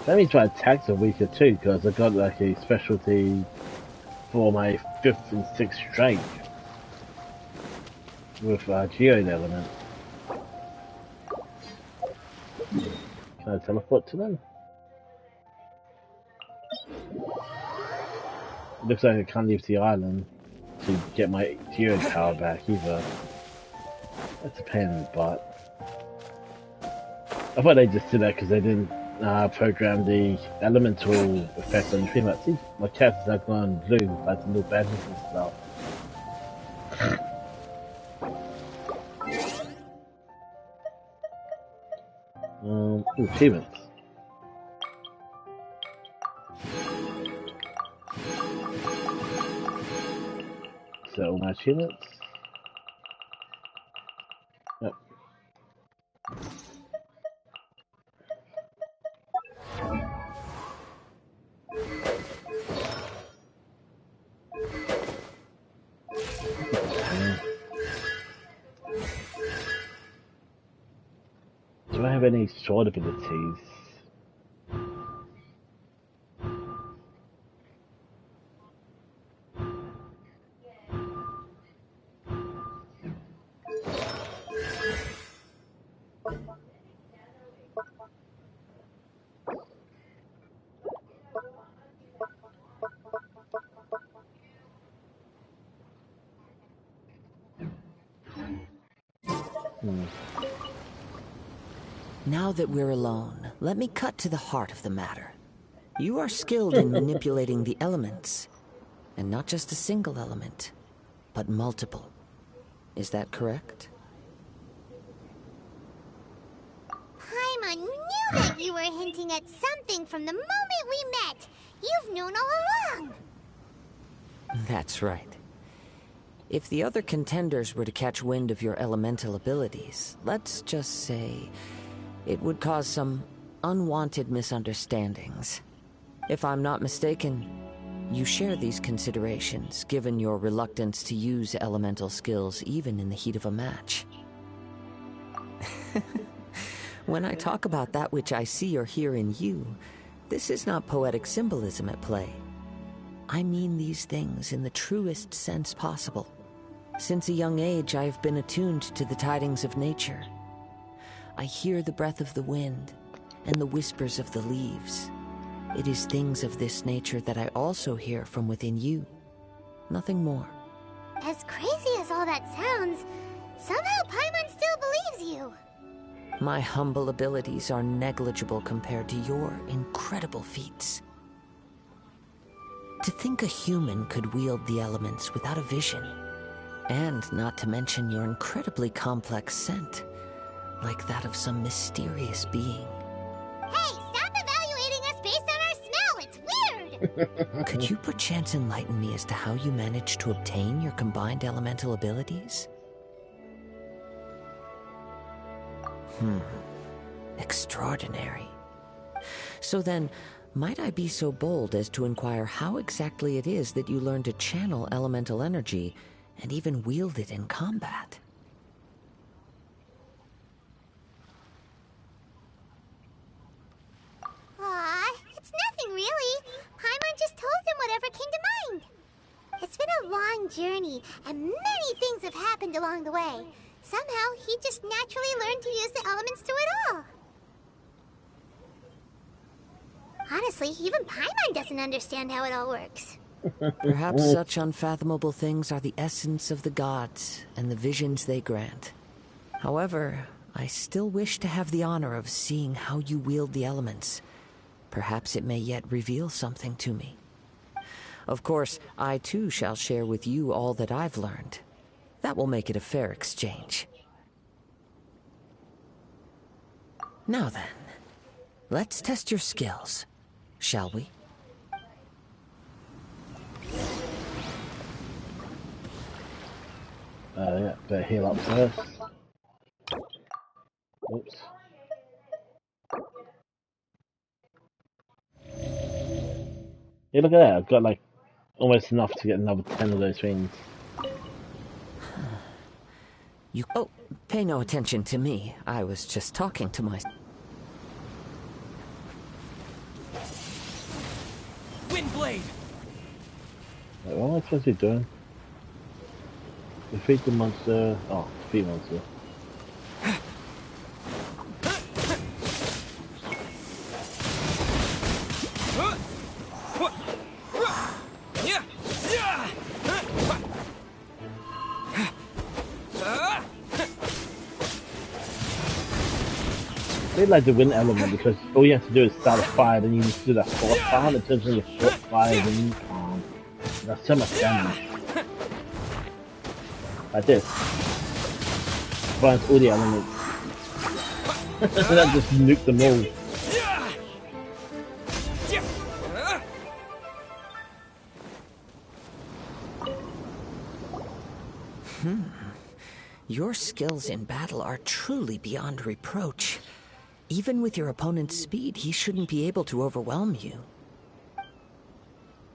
That means my attacks are weaker too, because I got like a specialty for my 5th and 6th strike with Geode element. Can I teleport to them? It looks like I can't leave the island to get my Geode power back either. That's a pain in the butt. I thought they just did that because they didn't program the elemental effect on the stream. See, my characters are going blue, like the little badges and stuff. Achievements. So my achievements. Yep. Do I have any sword abilities? Now that we're alone, let me cut to the heart of the matter. You are skilled in manipulating the elements. And not just a single element, but multiple. Is that correct? Paimon knew that you were hinting at something from the moment we met. You've known all along. That's right. If the other contenders were to catch wind of your elemental abilities, let's just say it would cause some unwanted misunderstandings. If I'm not mistaken, you share these considerations, given your reluctance to use elemental skills even in the heat of a match. When I talk about that which I see or hear in you, this is not poetic symbolism at play. I mean these things in the truest sense possible. Since a young age, I have been attuned to the tidings of nature. I hear the breath of the wind and the whispers of the leaves. It is things of this nature that I also hear from within you. Nothing more. As crazy as all that sounds, somehow Paimon still believes you. My humble abilities are negligible compared to your incredible feats. To think a human could wield the elements without a vision, and not to mention your incredibly complex scent, like that of some mysterious being. Hey, stop evaluating us based on our smell! It's weird! Could you perchance enlighten me as to how you managed to obtain your combined elemental abilities? Extraordinary. So then, might I be so bold as to inquire how exactly it is that you learned to channel elemental energy and even wield it in combat? Aw, it's nothing really. Paimon just told him whatever came to mind. It's been a long journey, and many things have happened along the way. Somehow, he just naturally learned to use the elements through it all. Honestly, even Paimon doesn't understand how it all works. Perhaps such unfathomable things are the essence of the gods and the visions they grant. However, I still wish to have the honor of seeing how you wield the elements. Perhaps it may yet reveal something to me. Of course, I too shall share with you all that I've learned. That will make it a fair exchange. Now then, let's test your skills, shall we? Yeah, better heal up first. Oops. Yeah, look at that. I've got like almost enough to get another 10 of those things. Oh, pay no attention to me. I was just talking to my... Windblade! Wait, what am I supposed to be doing? Defeat the monster... Oh, defeat monster. I like the wind element because all you have to do is start a fire, then you just do that force fire, it turns into a short fire, wind, calm. That's so much damage. Like this. Burns all the elements. That just nuked them all. Your skills in battle are truly beyond reproach. Even with your opponent's speed, he shouldn't be able to overwhelm you.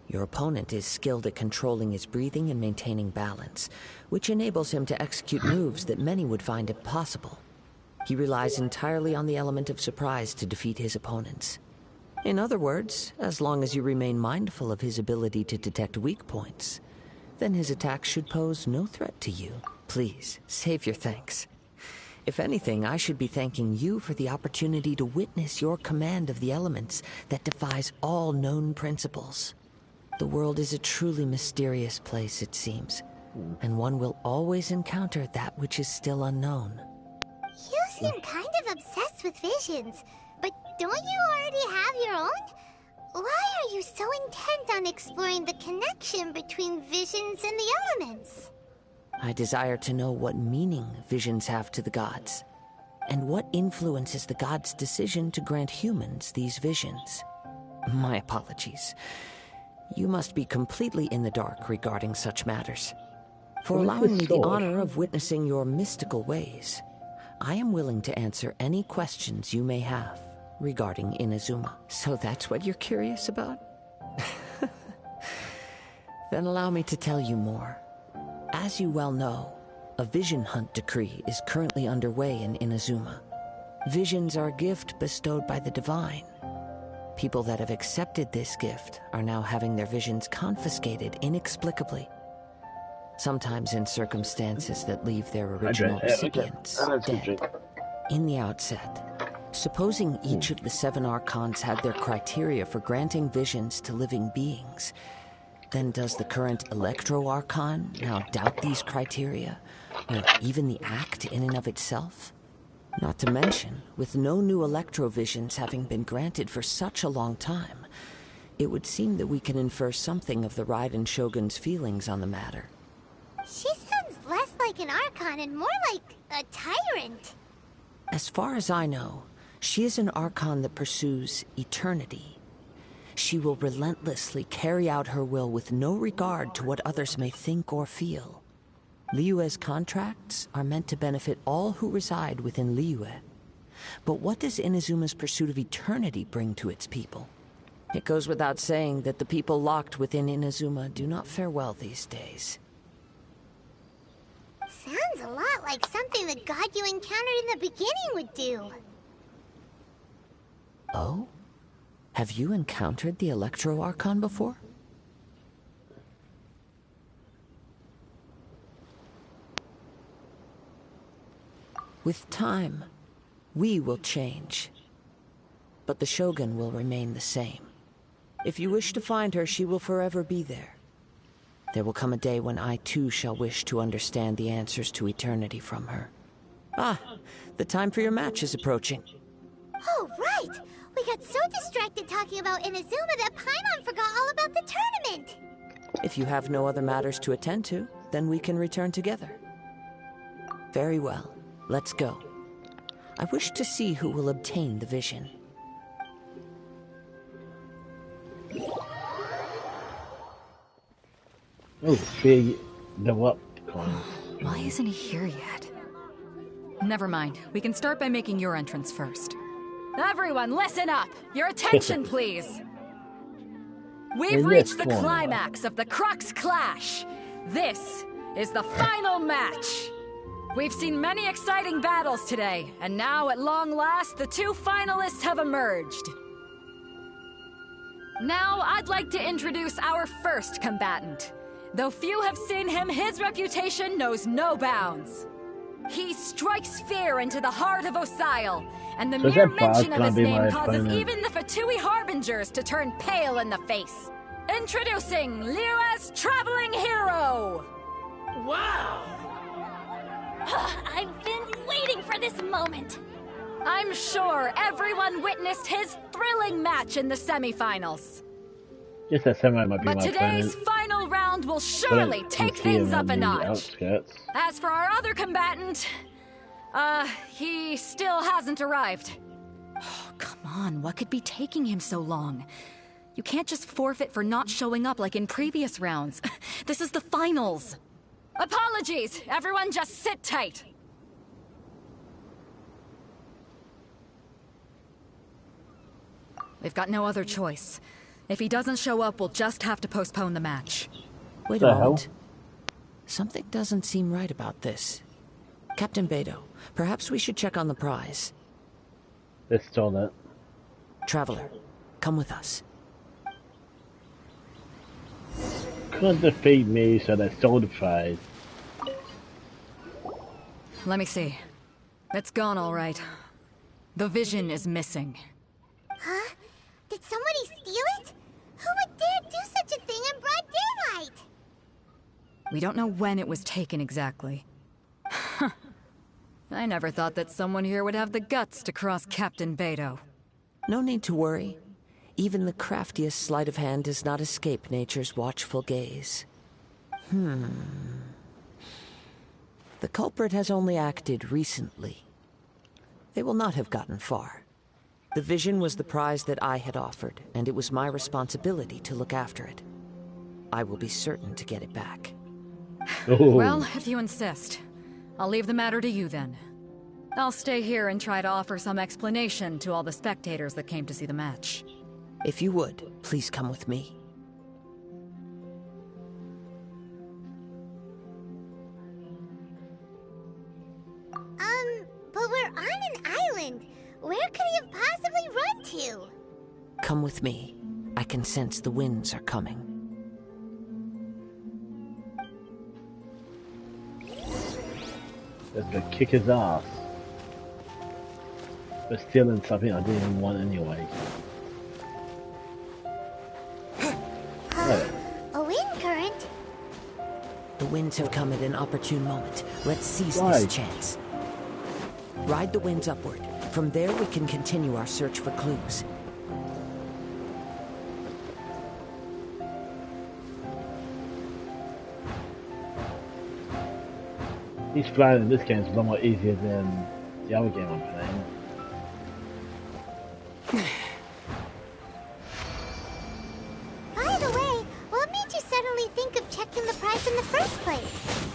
Your opponent is skilled at controlling his breathing and maintaining balance, which enables him to execute moves that many would find impossible. He relies entirely on the element of surprise to defeat his opponents. In other words, as long as you remain mindful of his ability to detect weak points, then his attacks should pose no threat to you. Please, save your thanks. If anything, I should be thanking you for the opportunity to witness your command of the elements that defies all known principles. The world is a truly mysterious place, it seems, and one will always encounter that which is still unknown. seem kind of obsessed with visions, but don't you already have your own? Why are you so intent on exploring the connection between visions and the elements? I desire to know what meaning visions have to the gods, and what influences the gods' decision to grant humans these visions. My apologies. You must be completely in the dark regarding such matters. For allowing me the honor of witnessing your mystical ways, I am willing to answer any questions you may have regarding Inazuma. So that's what you're curious about? Then allow me to tell you more. As you well know, a vision hunt decree is currently underway in Inazuma. Visions are a gift bestowed by the divine. People that have accepted this gift are now having their visions confiscated inexplicably. Sometimes in circumstances that leave their original recipients dead. In the outset, supposing each of the 7 archons had their criteria for granting visions to living beings, then does the current Electro Archon now doubt these criteria, or even the act in and of itself? Not to mention, with no new Electro-visions having been granted for such a long time, it would seem that we can infer something of the Raiden Shogun's feelings on the matter. She sounds less like an Archon and more like a tyrant. As far as I know, she is an Archon that pursues eternity. She will relentlessly carry out her will with no regard to what others may think or feel. Liyue's contracts are meant to benefit all who reside within Liyue. But what does Inazuma's pursuit of eternity bring to its people? It goes without saying that the people locked within Inazuma do not fare well these days. Sounds a lot like something the god you encountered in the beginning would do. Oh? Have you encountered the Electro Archon before? With time, we will change. But the Shogun will remain the same. If you wish to find her, she will forever be there. There will come a day when I too shall wish to understand the answers to eternity from her. Ah, the time for your match is approaching. Oh, right! We got so distracted talking about Inazuma that Paimon forgot all about the tournament! If you have no other matters to attend to, then we can return together. Very well. Let's go. I wish to see who will obtain the vision. Oh, big level up coins. Why isn't he here yet? Never mind. We can start by making your entrance first. Everyone, listen up! Your attention, please! We've reached the climax of the Crux Clash. This is the final match. We've seen many exciting battles today, and now, at long last, the 2 finalists have emerged. Now, I'd like to introduce our first combatant. Though few have seen him, his reputation knows no bounds. He strikes fear into the heart of Osile, and the mere mention of his name causes even the Fatui Harbingers to turn pale in the face. Introducing Liyue's traveling hero! Wow! I've been waiting for this moment. I'm sure everyone witnessed his thrilling match in the semifinals. Just that semi might be but my today's opponent. final round will surely take things up a notch. Outskirts. As for our other combatant, he still hasn't arrived. Oh, come on, what could be taking him so long? You can't just forfeit for not showing up like in previous rounds. This is the finals. Apologies, everyone just sit tight. We've got no other choice. If he doesn't show up, we'll just have to postpone the match. Wait a moment. Something doesn't seem right about this. Captain Beidou, perhaps we should check on the prize. Let's do that. Traveler, come with us. Couldn't defeat me, so they stole the prize. Let me see. It's gone all right. The vision is missing. Huh? Did somebody steal it? Who would dare do such a thing in broad daylight? We don't know when it was taken exactly. I never thought that someone here would have the guts to cross Captain Beto. No need to worry. Even the craftiest sleight of hand does not escape nature's watchful gaze. The culprit has only acted recently. They will not have gotten far. The vision was the prize that I had offered, and it was my responsibility to look after it. I will be certain to get it back. Well, if you insist. I'll leave the matter to you then. I'll stay here and try to offer some explanation to all the spectators that came to see the match. If you would, please come with me. But we're on an island. Where could he have possibly run to? Come with me. I can sense the winds are coming. Just to kick his ass. For stealing something I didn't even want anyway. A wind current? The winds have come at an opportune moment. Let's seize this chance. Ride the winds upward. From there we can continue our search for clues. He's flying in this game is a lot more easier than the other game I'm playing. By the way, what made you suddenly think of checking the price in the first place?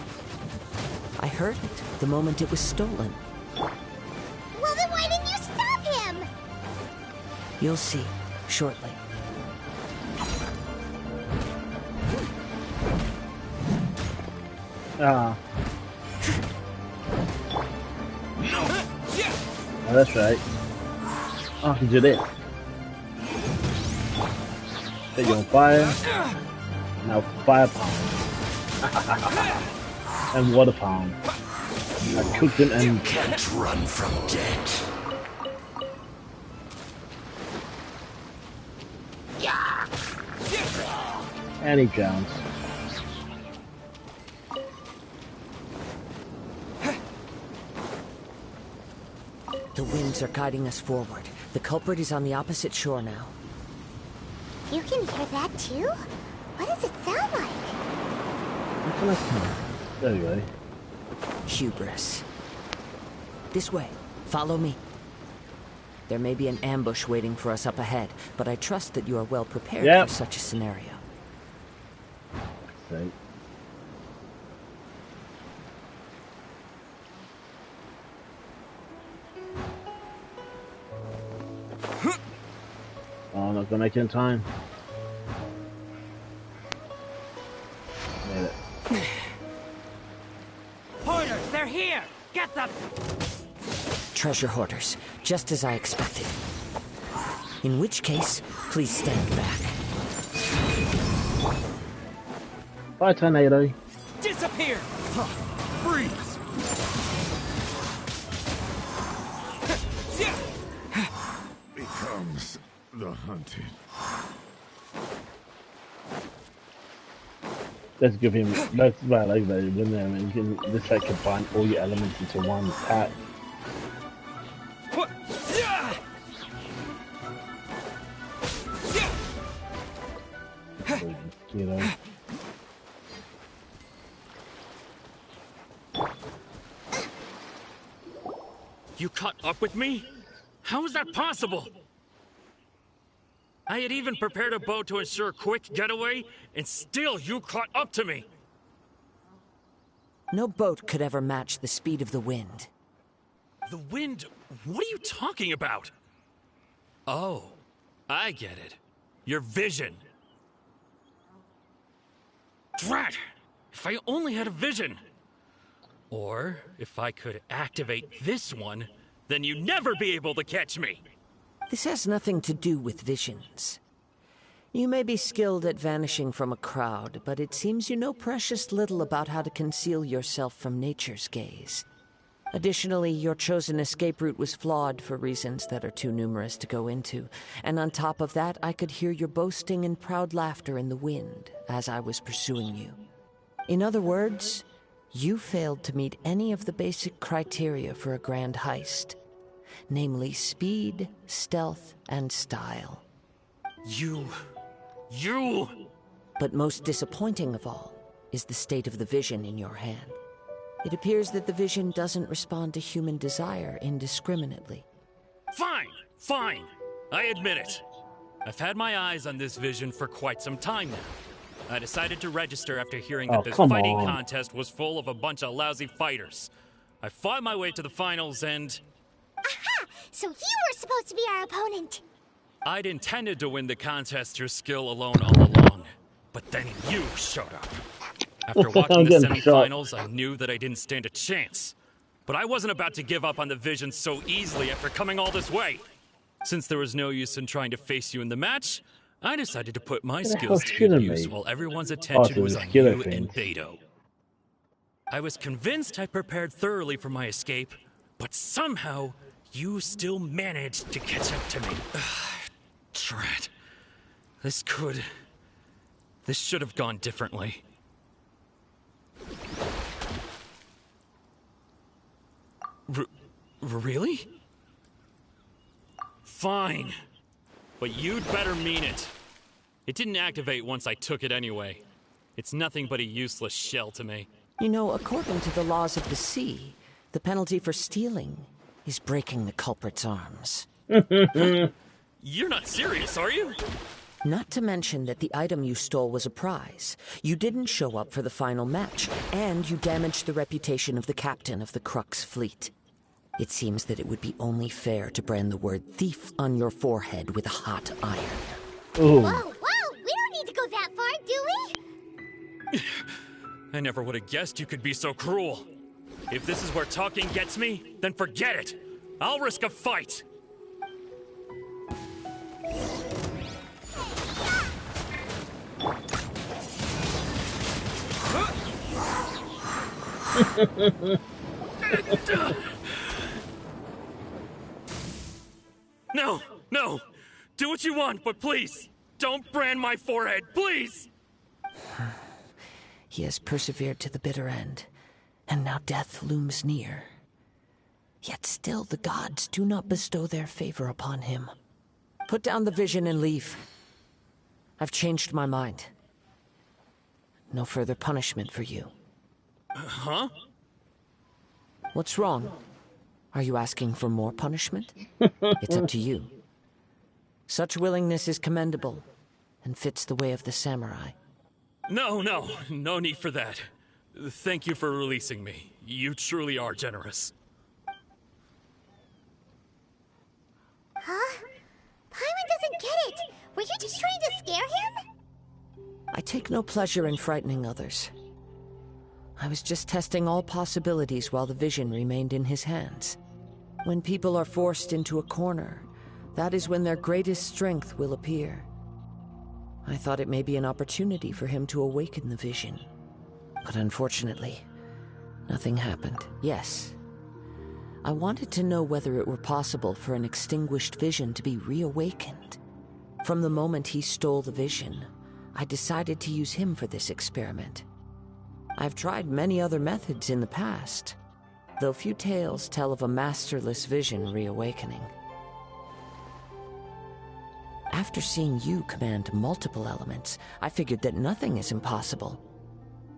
I heard it the moment it was stolen. Well, then why didn't you stop him? You'll see, shortly. Oh, that's right. Oh, I can do this. Set you on fire. Now fire palm. And water palm. I cooked him and... You can't run from death. And he drowns. The winds are guiding us forward. The culprit is on the opposite shore now. You can hear that too? What does it sound like? There you go. Hubris. This way. Follow me. There may be an ambush waiting for us up ahead, but I trust that you are well prepared for such a scenario. Right. Oh, I'm not gonna make it in time. Made it. Hoarders, they're here! Get them! Treasure hoarders, just as I expected. In which case, please stand back. Bye, tornado. Disappear! Freeze! Becomes the hunted. Let's give him. That's what I like about it. When you can just like combine all your elements into one pack. You know. You caught up with me? How is that possible? I had even prepared a boat to ensure a quick getaway, and still you caught up to me. No boat could ever match the speed of the wind. The wind? What are you talking about? Oh, I get it. Your vision. Drat! If I only had a vision. Or, if I could activate this one, then you'd never be able to catch me. This has nothing to do with visions. You may be skilled at vanishing from a crowd, but it seems you know precious little about how to conceal yourself from nature's gaze. Additionally, your chosen escape route was flawed for reasons that are too numerous to go into. And on top of that, I could hear your boasting and proud laughter in the wind as I was pursuing you. In other words, You failed to meet any of the basic criteria for a grand heist, namely speed, stealth, and style. You... But most disappointing of all is the state of the vision in your hand. It appears that the vision doesn't respond to human desire indiscriminately. Fine. I admit it. I've had my eyes on this vision for quite some time now. I decided to register after hearing that this fighting contest was full of a bunch of lousy fighters. I fought my way to the finals and... Aha! So you were supposed to be our opponent! I'd intended to win the contest through skill alone all along, but then you showed up. After watching the semifinals, I knew that I didn't stand a chance. But I wasn't about to give up on the vision so easily after coming all this way. Since there was no use in trying to face you in the match, I decided to put my skills to good use while everyone's attention was on you and Beto. I was convinced I prepared thoroughly for my escape, but somehow you still managed to catch up to me. Drat. This should have gone differently. Really? Fine. But you'd better mean it. It didn't activate once I took it anyway. It's nothing but a useless shell to me. You know, according to the laws of the sea, the penalty for stealing is breaking the culprit's arms. You're not serious, are you? Not to mention that the item you stole was a prize. You didn't show up for the final match, and you damaged the reputation of the captain of the Crux fleet. It seems that it would be only fair to brand the word thief on your forehead with a hot iron. Ooh. Whoa! We don't need to go that far, do we? I never would have guessed you could be so cruel. If this is where talking gets me, then forget it. I'll risk a fight. No! Do what you want, but please, don't brand my forehead, please! He has persevered to the bitter end, and now death looms near. Yet still the gods do not bestow their favor upon him. Put down the vision and leave. I've changed my mind. No further punishment for you. Huh? What's wrong? Are you asking for more punishment? It's up to you. Such willingness is commendable, and fits the way of the samurai. No need for that. Thank you for releasing me. You truly are generous. Huh? Paimon doesn't get it! Were you just trying to scare him? I take no pleasure in frightening others. I was just testing all possibilities while the vision remained in his hands. When people are forced into a corner, that is when their greatest strength will appear. I thought it may be an opportunity for him to awaken the vision. But unfortunately, nothing happened. Yes, I wanted to know whether it were possible for an extinguished vision to be reawakened. From the moment he stole the vision, I decided to use him for this experiment. I've tried many other methods in the past, though few tales tell of a masterless vision reawakening. After seeing you command multiple elements, I figured that nothing is impossible.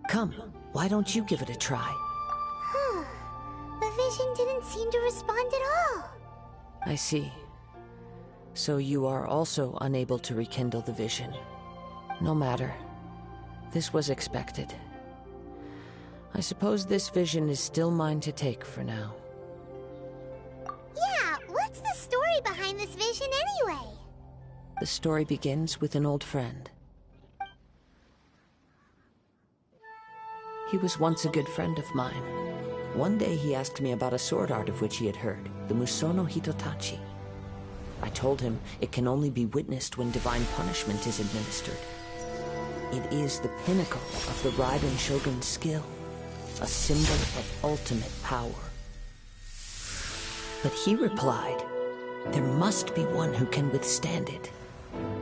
Come, why don't you give it a try? The vision didn't seem to respond at all. I see. So you are also unable to rekindle the vision. No matter. This was expected. I suppose this vision is still mine to take for now. Yeah, what's the story behind this vision anyway? The story begins with an old friend. He was once a good friend of mine. One day he asked me about a sword art of which he had heard, the Musono Hitotachi. I told him it can only be witnessed when divine punishment is administered. It is the pinnacle of the Raiden Shogun's skill, a symbol of ultimate power. But he replied, there must be one who can withstand it.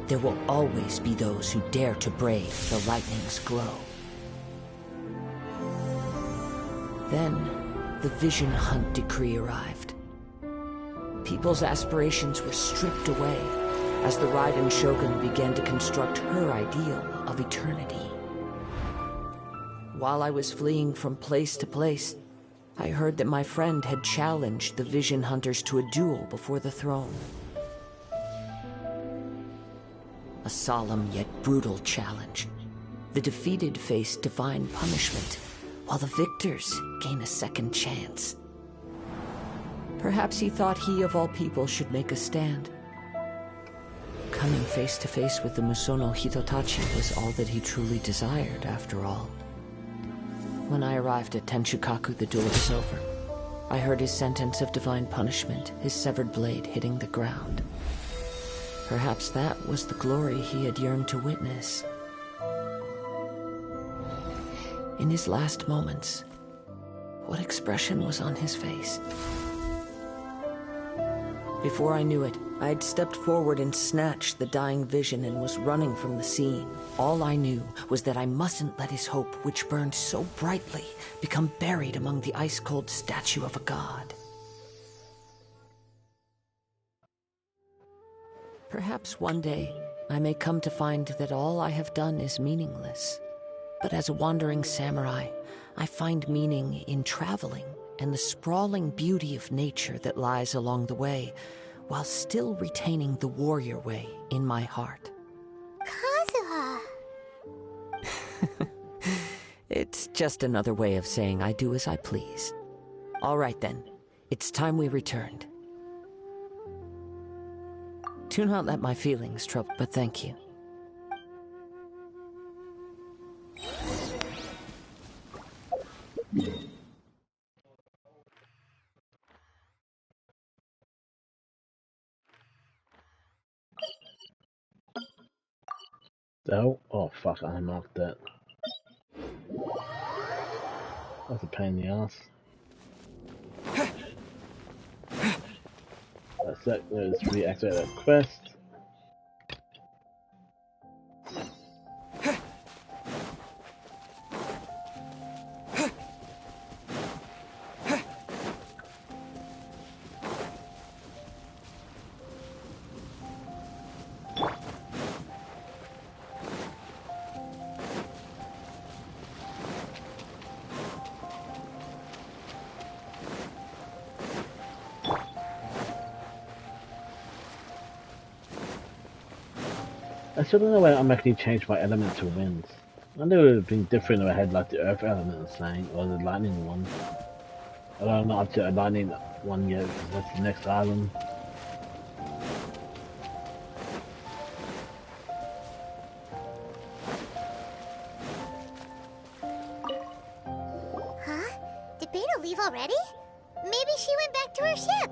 There will always be those who dare to brave the lightning's glow. Then, the Vision Hunt decree arrived. People's aspirations were stripped away as the Raiden Shogun began to construct her ideal of eternity. While I was fleeing from place to place, I heard that my friend had challenged the Vision Hunters to a duel before the throne. A solemn yet brutal challenge. The defeated face divine punishment, while the victors gain a second chance. Perhaps he thought he of all people should make a stand. Coming face to face with the Musono Hitotachi was all that he truly desired, after all. When I arrived at Tenshukaku, the duel was over. I heard his sentence of divine punishment, his severed blade hitting the ground. Perhaps that was the glory he had yearned to witness. In his last moments, what expression was on his face? Before I knew it, I had stepped forward and snatched the dying vision and was running from the scene. All I knew was that I mustn't let his hope, which burned so brightly, become buried among the ice-cold statue of a god. Perhaps one day, I may come to find that all I have done is meaningless. But as a wandering samurai, I find meaning in traveling and the sprawling beauty of nature that lies along the way, while still retaining the warrior way in my heart. Kazuha! It's just another way of saying I do as I please. All right then, it's time we returned. Do not let my feelings trouble, but thank you. Oh fuck, I marked that. That's a pain in the ass. That's it, let's reactivate that quest. I still don't know where I'm actually changed my element to winds. I knew it would have been different if I had like the earth element or something, or the lightning one. Although I'm not up to a lightning one yet, because that's the next island. Huh? Did Beta leave already? Maybe she went back to her ship.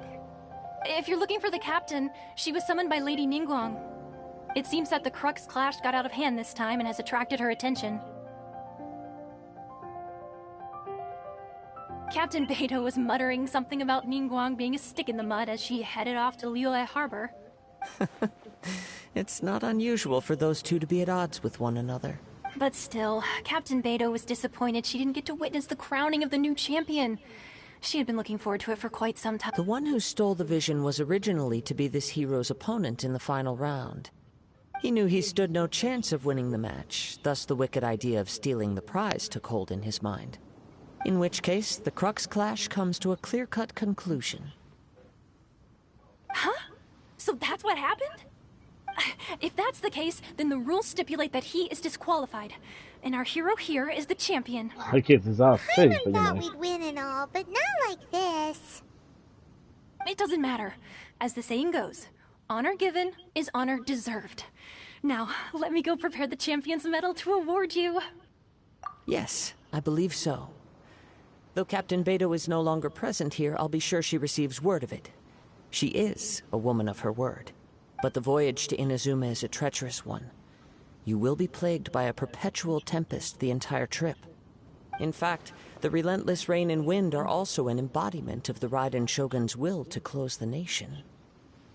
If you're looking for the captain, she was summoned by Lady Ningguang. It seems that the Crux clash got out of hand this time and has attracted her attention. Captain Beidou was muttering something about Ningguang being a stick in the mud as she headed off to Liyue Harbor. It's not unusual for those two to be at odds with one another. But still, Captain Beidou was disappointed she didn't get to witness the crowning of the new champion. She had been looking forward to it for quite some time. The one who stole the vision was originally to be this hero's opponent in the final round. He knew he stood no chance of winning the match, thus the wicked idea of stealing the prize took hold in his mind. In which case, the Crux clash comes to a clear-cut conclusion. Huh? So that's what happened? If that's the case, then the rules stipulate that he is disqualified, and our hero here is the champion. I kicked his ass too, but you know. I thought we'd win and all, but not like this. It doesn't matter. As the saying goes, honor given is honor deserved. Now, let me go prepare the champion's medal to award you. Yes, I believe so. Though Captain Beidou is no longer present here, I'll be sure she receives word of it. She is a woman of her word. But the voyage to Inazuma is a treacherous one. You will be plagued by a perpetual tempest the entire trip. In fact, the relentless rain and wind are also an embodiment of the Raiden Shogun's will to close the nation.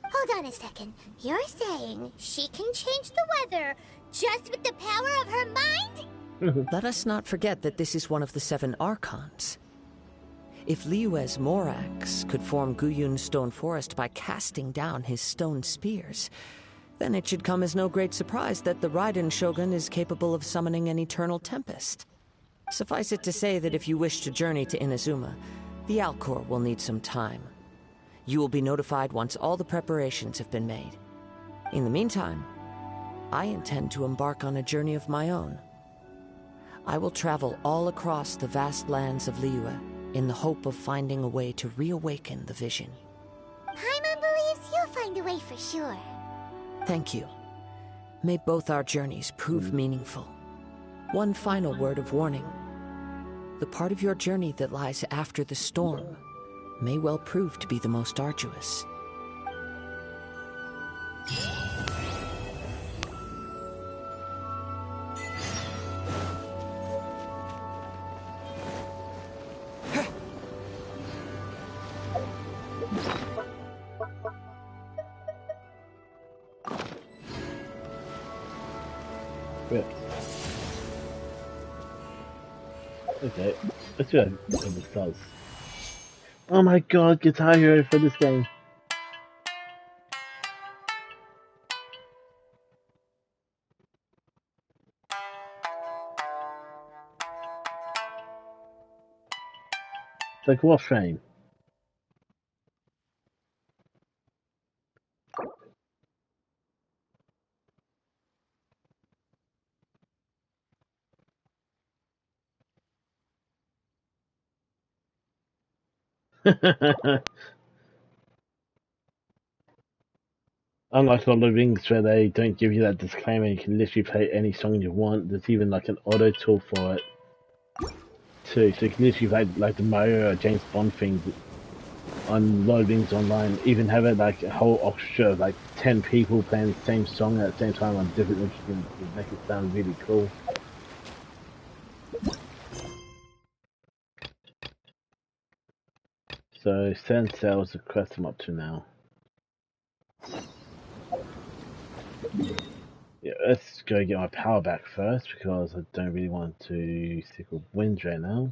Hold on a second. You're saying she can change the weather just with the power of her mind? Let us not forget that this is one of the 7 Archons. If Liyue's Morax could form Guyun's stone forest by casting down his stone spears, then it should come as no great surprise that the Raiden Shogun is capable of summoning an eternal tempest. Suffice it to say that if you wish to journey to Inazuma, the Alcor will need some time. You will be notified once all the preparations have been made. In the meantime, I intend to embark on a journey of my own. I will travel all across the vast lands of Liyue in the hope of finding a way to reawaken the vision. Paimon believes you'll find a way for sure. Thank you. May both our journeys prove meaningful. One final word of warning. The part of your journey that lies after the storm may well prove to be the most arduous. Okay, let's see what this does. Oh my god, Guitar Hero for this game. It's like what frame? Unlike Lord of the Rings, where they don't give you that disclaimer, you can literally play any song you want. There's even like an auto tool for it too, so you can literally play like the Mario or James Bond thing on Lord of the Rings Online. Even have it like a whole orchestra of like 10 people playing the same song at the same time on different instruments to make it sound really cool. So send sales the quest I'm up to now. Yeah, let's go get my power back first because I don't really want to stick with winds right now.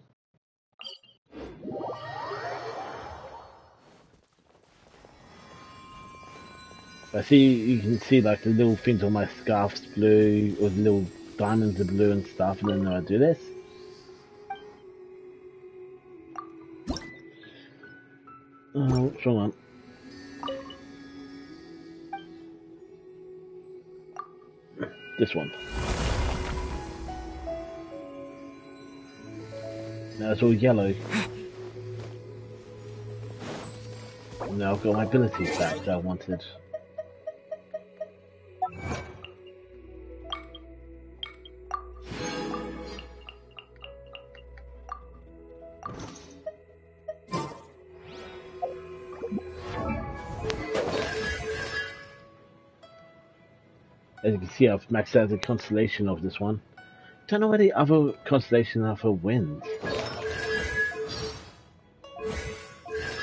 I see you can see like the little things on my scarf's blue or the little diamonds are blue and stuff, and then I do this. Oh, what's wrong one? This one. Now it's all yellow. Now I've got my abilities back that I wanted. As you can see, I've maxed out the constellation of this one. Don't know where the other constellations are for winds.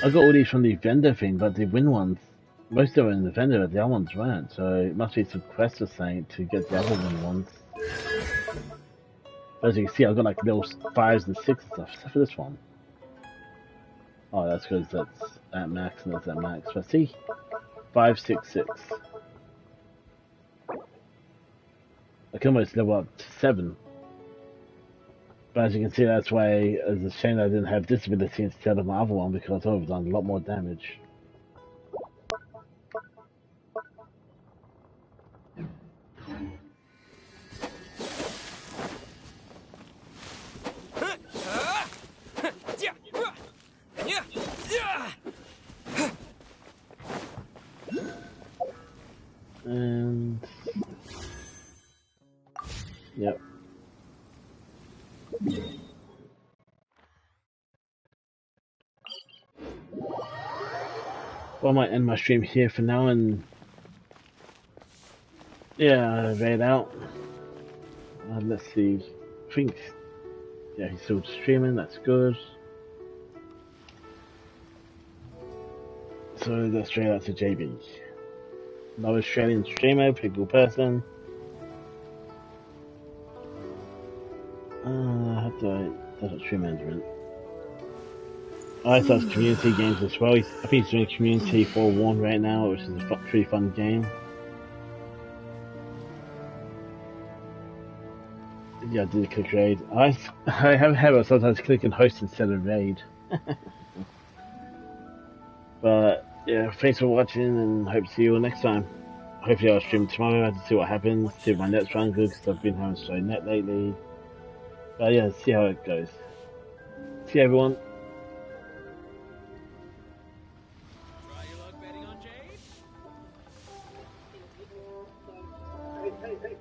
I got all these from the vendor thing, but the wind ones, most of them are in the vendor, but the other ones weren't. So it must be some quest or something to get the other wind ones. But as you can see, I've got like little 5s and 6s and stuff, except for this one. Oh, that's because that's at max and that's at max. But see, 5, 6, 6. I can almost level up to 7. But as you can see, that's why it's a shame that I didn't have this ability instead of my other one, because I would have done a lot more damage. And yep. Well, I might end my stream here for now and yeah, raid out. Let's see. I think yeah, he's still streaming, that's good. So let's straight out to JB. Another Australian streamer, pretty cool person. How do I... That's not stream management. I does community games as well. I think he's doing Community 4-1 right now, which is a pretty fun game. Yeah, I did click raid. I have a habit of sometimes clicking host instead of raid. But yeah, thanks for watching and hope to see you all next time. Hopefully I'll stream tomorrow. I have to see what happens, see if my net's running good because I've been having slow net lately. But yeah, see how it goes. See you everyone. Try your luck betting on Jade? Hey.